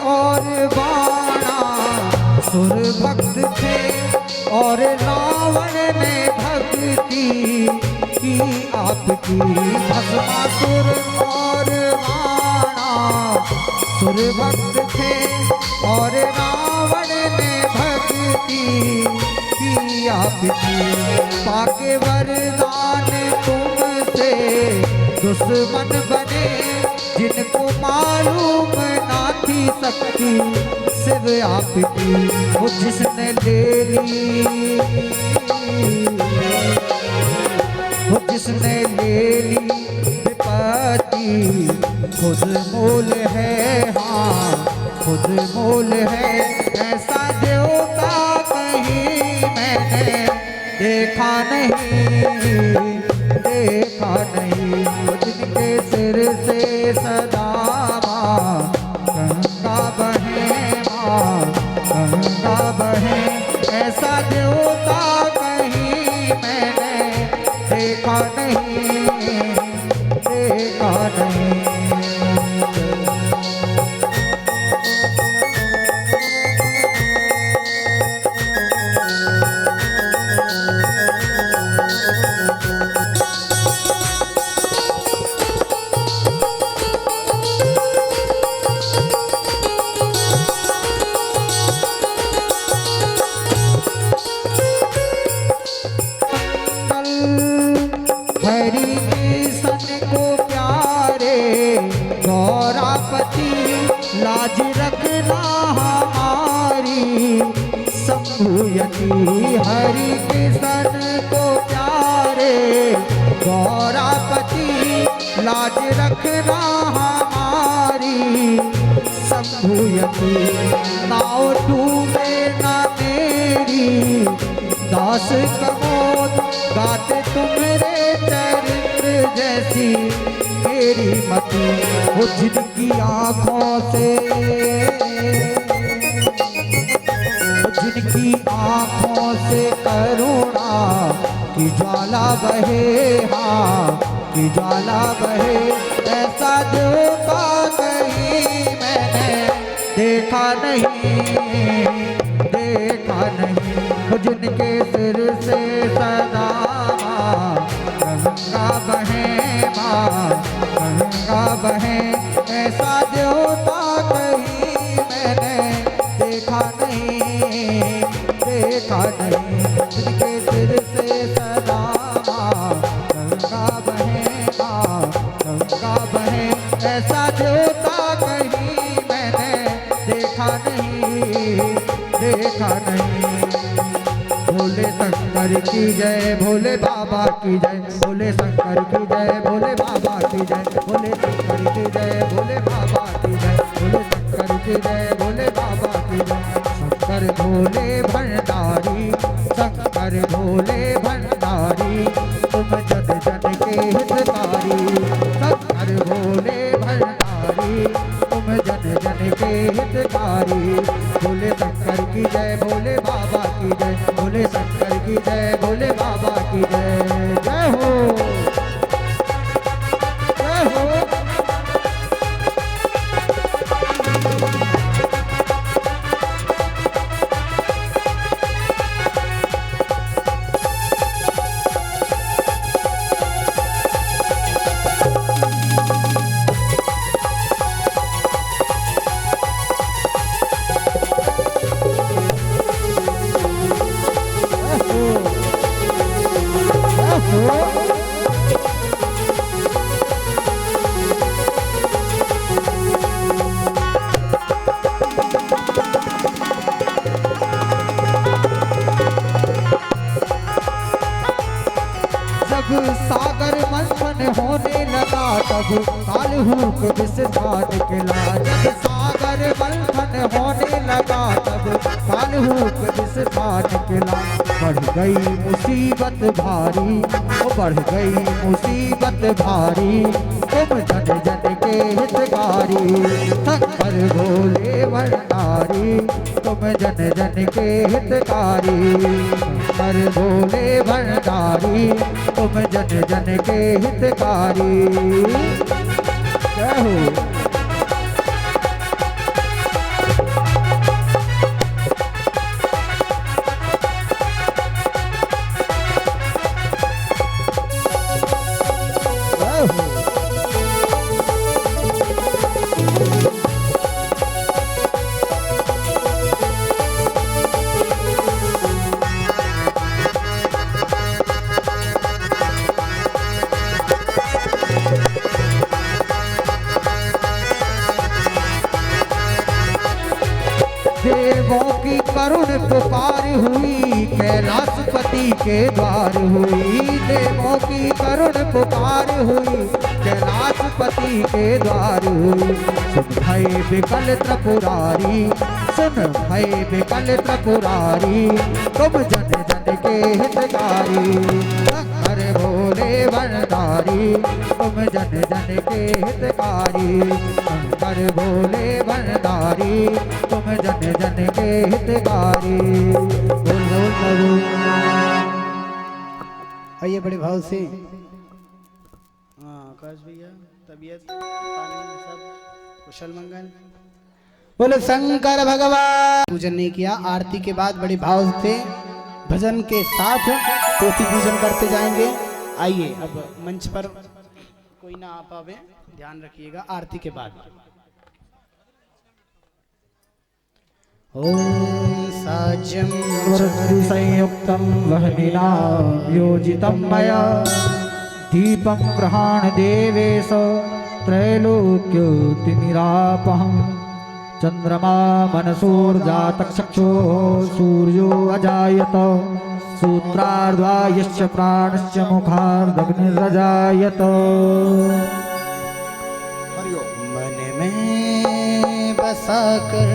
और बाणा सुर भक्त थे और रावण ने भक्ति की आपकी। भस्मासुर और बाणा सुर भक्त थे और रावण ने भक्ति की आपकी। पाके वरदान तुमसे दुश्मन बने जिनको मालूम ना थी शक्ति सिर्फ आपकी। वो जिसने ले ली, वो जिसने ले ली विपत्ति खुद मोल है, हाँ खुद मोल है। ऐसा देवता कहीं मैंने देखा नहीं, देखा नहीं। वो जिनके सिर से सदा माँ गंगा बहे, माँ गंगा बहे। ऐसा देवता कहीं मैंने देखा नहीं, देखा नहीं। हरि कृष्ण को प्यारे गौरापति लाज रखना हमारी शंभुयति। हरि कृष्ण को प्यारे गौरापति लाज रखना हमारी शंभुयति। नाव डूबे ना मेरी दास कमोद गाते तुम्हारे चरित्र जैसी मेरी मति। वो जिनकी आँखों से, वो जिनकी आँखों से करुणा की ज्वाला बहे, हाँ की ज्वाला बहे। ऐसा देवता कहीं मैंने देखा नहीं, देखा नहीं। वो जिनके सिर से सदा गंगा बहे, माँ गंगा बहे। ऐसा देवता कहीं मैंने देखा नहीं, देखा नहीं। जिनके सिर से सदा माँ गंगा बहे, माँ गंगा बहे। ऐसा देवता कहीं मैंने देखा नहीं, देखा नहीं। भोले शंकर की जय, भोले बाबा की जय। भोले शंकर की जय, भोले बाबा की जय। भोले शंकर की जय, भोले बाबा की जय। भोले शंकर की जय, भोले बाबा की जय। शंकर भोले भंडारी, शंकर भोले भंडारी तुम जन जन के हितकारी। शंकर भोले भंडारी तुम जन जन के हितकारी। भोले शंकर की जय, भोले बाबा की जय। भोले शंकर की जय, भोले बाबा की जय। जय हो, जय हो। सागर मंथन होने लगा तब कालहूक विस्तार निकला। जब सागर मंथन होने लगा तब कालहूक विस्तार निकला। बढ़ गई मुसीबत भारी, ओ बढ़ गई मुसीबत भारी तुम जन जन के हितकारी। शंकर भोले भंडारी तुम जन जन के हितकारी। शंकर भोले भंडारी तुम जन जन के हितकारी। जय हो। देवों की करुण पुकार हुई, कैलाशपति के द्वार हुई। देवों की करुण पुकार हुई, कैलाशपति के द्वार हुई। सुन भय विकल त्रिपुरारी, सुन भय विकल त्रिपुरारी, तुम जन जन के हितकारी। शंकर भोले भंडारी, तुम जन जन के हितकारी। शंकर भोले भंडारी, तुम जन जन के हितकारी। बोल बोल प्रभु। आइए बड़े भाव से। हाँ आकाश भैया, तबीयत पानी सब कुशल मंगल। बोले शंकर भगवान। पूजन नहीं किया, आरती के बाद बड़े भाव से भजन के साथ पोथी पूजन करते जाएंगे। आइए अब मंच पर कोई ना आ पावे, ध्यान रखिएगा आरती के बाद। ओम साज्यम संयुक्तं वह्निना योजितं मया, दीपं गृहाण देवेश त्रैलोक्योतिमिरापहम्। चंद्रमा मनसोर्जातचक्षुः सूर्यो अजायत, सूत्रार्ध्वा यश्च प्राणश्च मुखार्धग्निरजायत। मन में बसा कर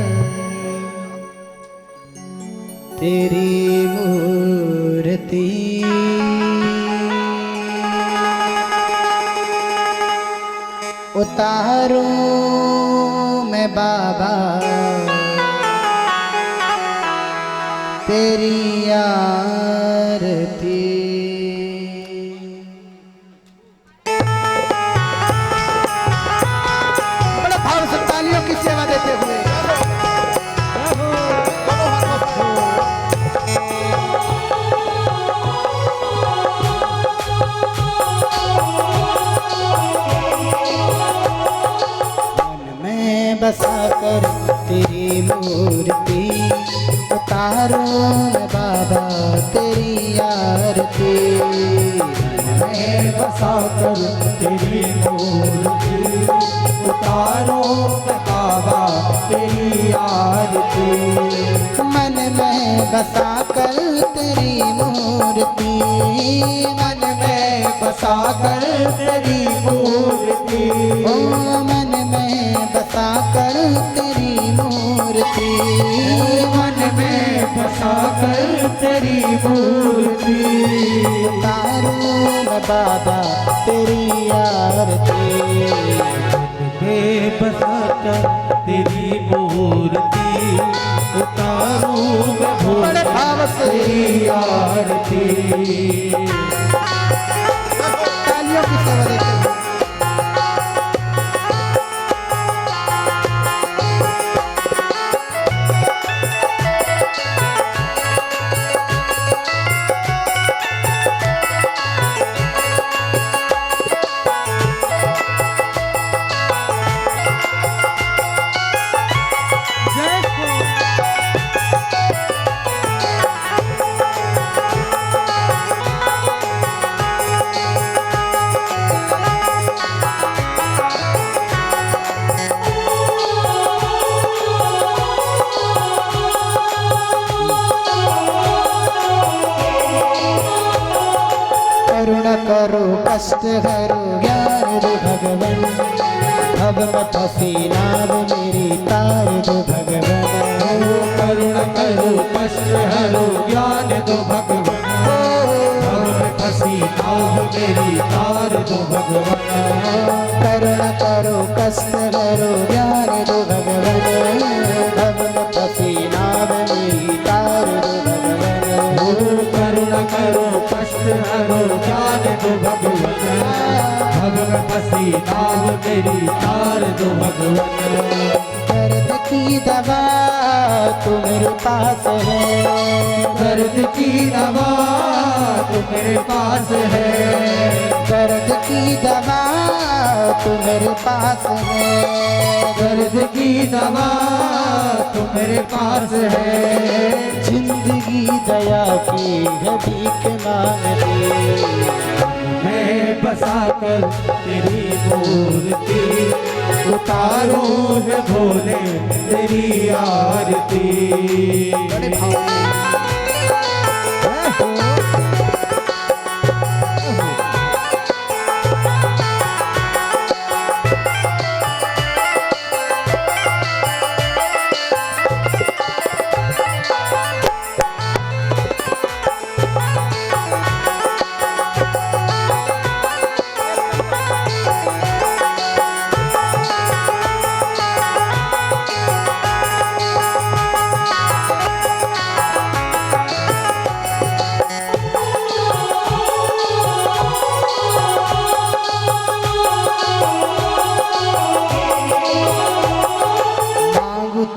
तेरी मूर्ति, उतारूं मैं बाबा तेरी आरती। बड़ा भाव से तालियों की सेवा देते हुए बसा कर तेरी मूर्ति, उतारो मैं बाबा तेरी आरती। मैं बसा कर तेरी मूर्ति, उतारो मैं बाबा तेरी आरती। मन में बसा कर तेरी मूर्ति, मन में बसा कर तेरी मूर्ति। ओ मन में बसा कर तेरी मूर्ति, मन में बसा कर तेरी मूर्ति। उतारूं मैं बाबा तेरी आरती। मैं बसा कर तेरी मूर्ति, उतारूं मैं बड़े भाव से तेरी आरती। तालियों की सेवा देते हुए करो कष्ट हरो ज्ञान दो भगवन, अब मत नाव मेरी तार दो भगवन। करुणा करो कष्ट हरो ज्ञान दो भगवन, अब मैं फंसी नाव मेरी तार दो भगवन। करुणा करो कष्ट हरो ज्ञान दो भगवन, अब मत नाव मेरी तार दो भगवन। करुणा करो कष्ट हरो ज्ञान दो भगवन, अब मैं फंसी नाव मेरी तार दो भगवन। दर्द की दवा तू मेरे पास है, दर्द की दवा तू मेरे पास है। दर्द की दवा तू मेरे पास है, दर्द की दवा तू मेरे पास है। जिंदगी दया की है भीख मांगती, मैं बसा कर तेरी मूर्ति, उतारो है भोले तेरी आरती। बड़े भाव में।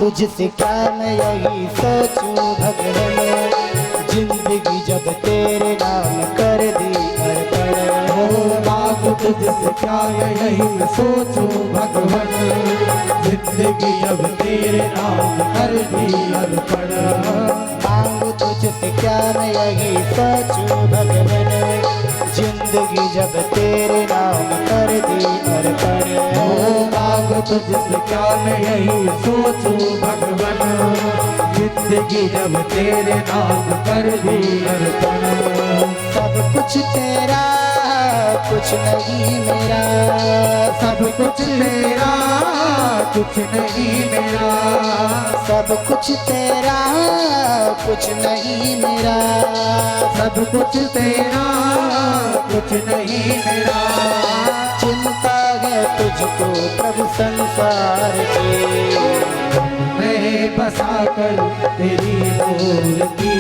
तुझसे क्या मैं यही सोचूं भगवान, जिंदगी जब तेरे नाम कर दी अर्पण हो। मांगू तुझसे क्या मैं यही सोचूं भगवान, जिंदगी अब तेरे नाम कर दी अर्पण। मांगू तुझसे क्या मैं यही सोचूं भगवान, जिंदगी जब तेरे नाम कर दी अर्पण हो। मांगू तुझसे क्या मैं यही सोचूं भगवान, जिंदगी जब तेरे नाम कर दी अर्पण। सब कुछ तेरा कुछ नहीं मेरा, सब कुछ तेरा कुछ नहीं मेरा, सब कुछ तेरा कुछ नहीं मेरा, सब कुछ तेरा कुछ नहीं मेरा। चिंता है तुझको प्रभु संसार की, मैं बसा कर तेरी मूर्ति,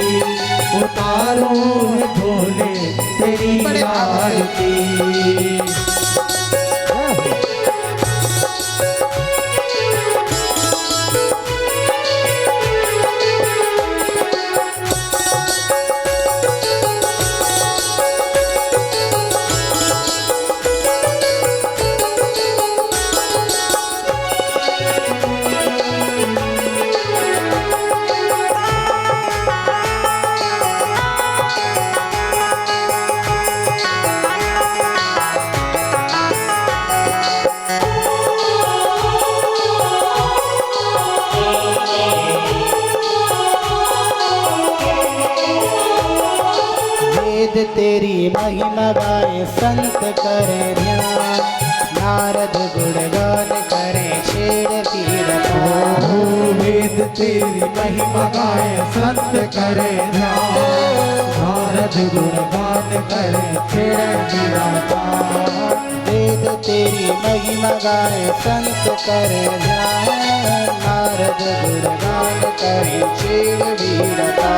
उतारो है भोले तेरी आरती। वेद तेरी महिमा गाए संत करे ध्यान, नारद गुणगान करे छेड़ तीरथ। वेद तेरी महिमा गाए संत करे ध्यान, नारद गुणगान करे छेड़ तीरथ। वेद तेरी महिमा गाए संत करे ध्यान, नारद गुणगान करे छेड़ वीरता।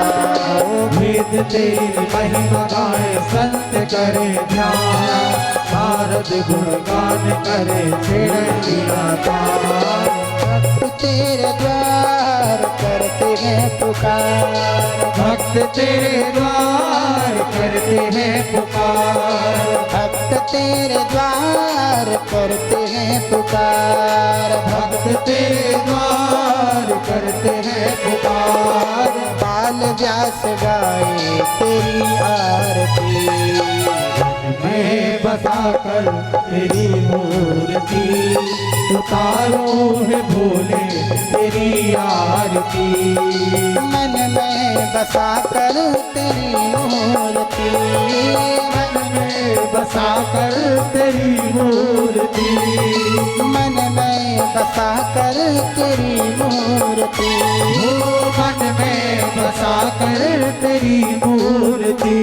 वेद तेरी महिमा गाए संत करे ध्यान, नारद गुणगान करे छेड़ वीरता। भक्त तेरे द्वार करते हैं पुकार, भक्त तेरे द्वार करते हैं पुकार, भक्त तेरे द्वार करते हैं पुकार, भक्त तेरे द्वार करते हैं पुकार। बाल व्यास गाए तेरी आरती, मैं बसा कर तेरी मूर्ति, उतारो है भोले तेरी आरती। मन में बसा कर तेरी मूर्ति, मन में बसा कर तेरी मूर्ति, मन में बसा कर तेरी मूर्ति, मन में बसा कर तेरी मूर्ति।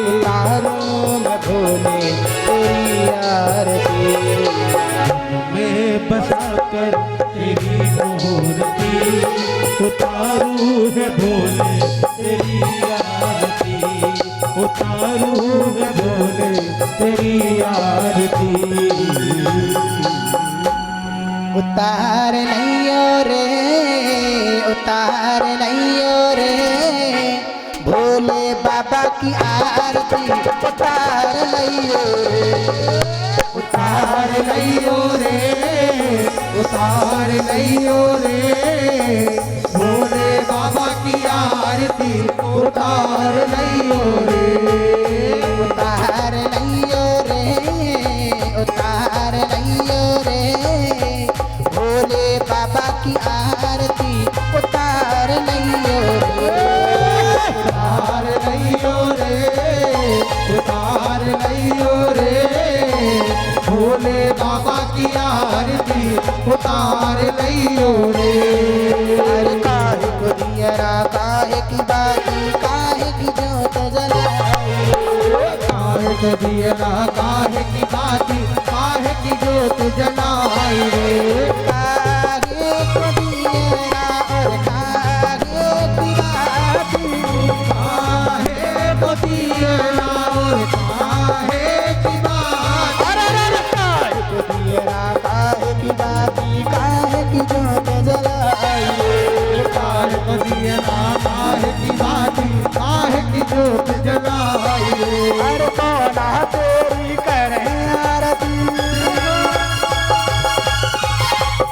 उतारूं मैं भोले तेरी आरती, मैं बसा कर तेरी मूर्ति, उतारू है भोले तेरी आरती, उतारू है भोले तेरी आरती। उतार नैयो रे, उतार नैयो रे, भोले बाबा की आरती उतार नैयो रे, उतार लइयो रे, उतार लइयो रे, भोले बाबा की आरती उतार लइयो रे। उतार नैयो रे, उतार नैयो रे, दियरा काहे की बाती काहे की जोत जलाई रे काहे को दियरा और काहे की बाती काहे को दियरा और काहे की बाती अरे काहे को दियरा काहे की बाती काहे की जोत जलाई रे काहे को दियरा काहे की बाती काहे की जोत जलाई रे अरे कौना तेरी करे आरती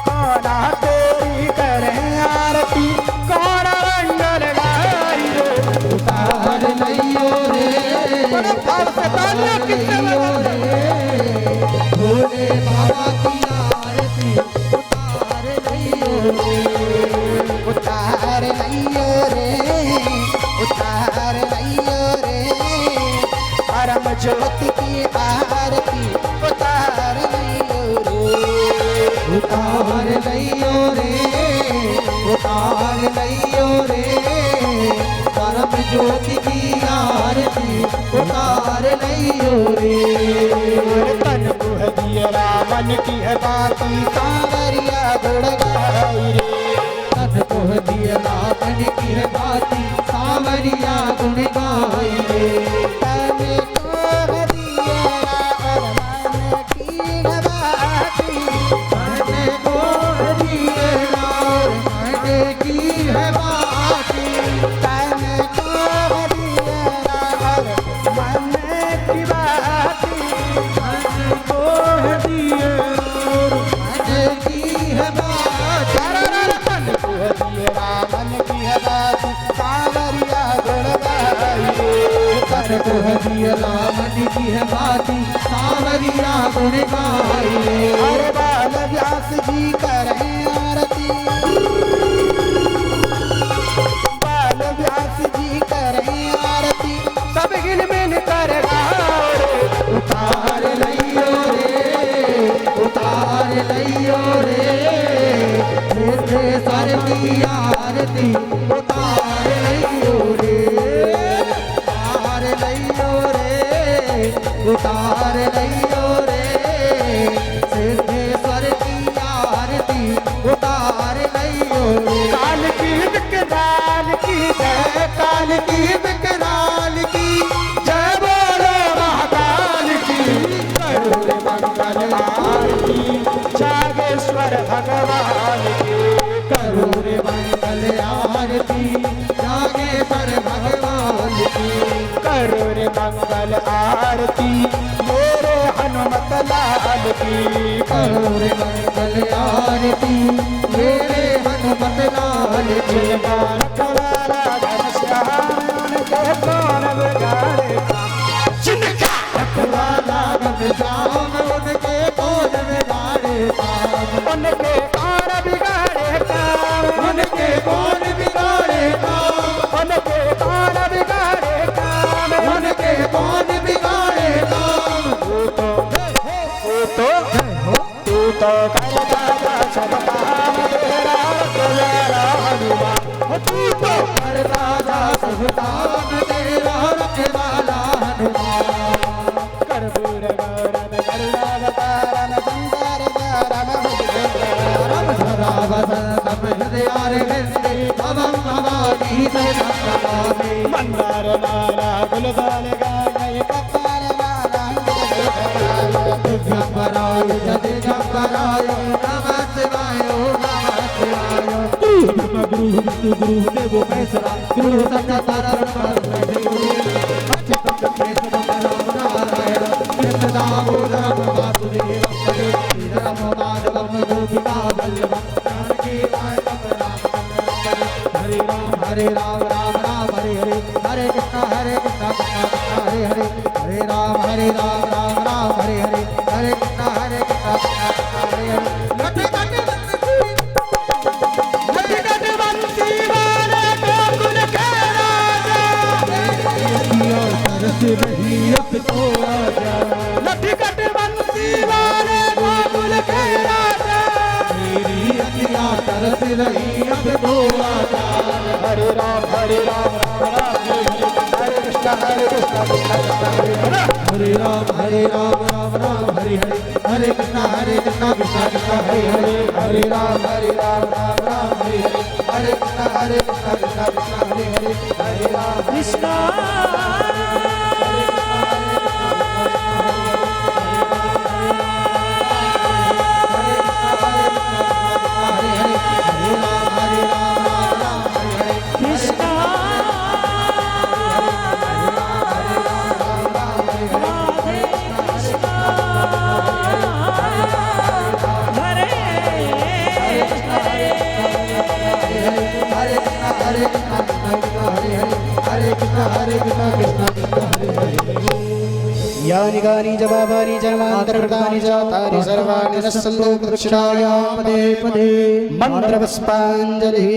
कौना तेरी करे आरती कौन मंगल गाई रे उतार लइयो रे बड़े भाव से तालियां किसने लइयो बजाई? रे भोले बाबा की आरती उतार लइयो रे उतार लइयो रे उतार लइयो रे परम ज्योति की आरती उतार लइयो रे उतार लइयो रे उतार लइयो रे परम ज्योति की आरती उतार लइयो रे तन को है दियरा मन की है बाती सांवरिया गुण गाई रे तन को दियरा मन की है बाती सांवरिया गुण गाई रे तन को है दियरा और मन की है बाती मन को दियरा और मन की है बाती तन को है दियरा और मन की बाती मन को दियरा और मन की है बाती तन को है दियरा मन की है बाती सांवरिया गुण गाई रे तन को दियरा मन की है बाती सांवरिया गुण गाई रे अरे बाल व्यास जी करें आरती बाल व्यास जी करें आरती सब गिन मिल कर गाओ रे उतार लइयो रे उतार लइयो रे सिद्धेश्वर की आरती उतार लइयो रे उतार लइयो रे उतार लइयो रे सिद्धेश्वर की आरती उतार लइयो रे काल की विकराल की जय काल की विकराल की जय बोलो महाकाल की करो रे मंगल आरती जागेश्वर भगवान की करो रे मंगल आरती जागेश्वर भगवान की करो रे मंगल आरती मेरे हनुमत लाल की करो रे मंगल आरती मेरे हनुमत लाल की बालक वाला घनश्याम उनके कौन बिगाड़े जिनका वाला घनश्याम उनके कौन बिगाड़े काम उनके कौन बिगाड़े काम उनके कौन बिगाड़े काम उनके कौन बिगाड़े काम उनके कौन बिगाड़े काम तू तो कर दादा सब काम तेरा तेरा हनुमान तू तो कर राजा सब काम तेरा रखवाला हनुमान कर्पूर गौरव करुणावतारम संसार सारम भुजगेन्द्रम सदा वसंतम हृदयारे वन्दे भवं भवानी सदामि मंदार माला गुलदान गाय कपाल माला दिव्यंबराय जगदम्बराय नमः शिवाय नमः शिवाय ब्रह्मा गुरु विष्णु गुरु देवो महेश्वरा गुरु सच्चिदानंद नारायण कृष्ण दामोदरम वासुदेवं हरे श्रीराम माधवं गोपिका वल्लभं जानकी नायकं रामचंद्रं हरे राम राम राम हरे हरे हरे कृष्ण कृष्ण हरे हरे हरे राम राम राम हरे हरे हरे कृष्ण कृष्ण हरे हरे लट लटकट बंसी वाले गोकुल के राजा तरस रही अब तो आजा लटकट बंसी वाले गोकुल के राजा मेरी अखियाँ तरस रही अब तो आजा हरे राम राम राम हरे कृष्ण कृष्ण कृष्ण हरे हरे राम राम राम हरे हरे हरे कृष्णा कृष्णा कृष्णा हरे हरे हरे राम राम राम हरे हरे हरे कृष्णा कृष्णा कृष्णा हरे हरे हरे राम कृष्णा यानि कानि च पापानि जन्मान्तरकृतानि च तानि सर्वाणि नश्यन्तो कृच्छ्रायां पदे पदे मन्त्रपुष्पाञ्जलिः।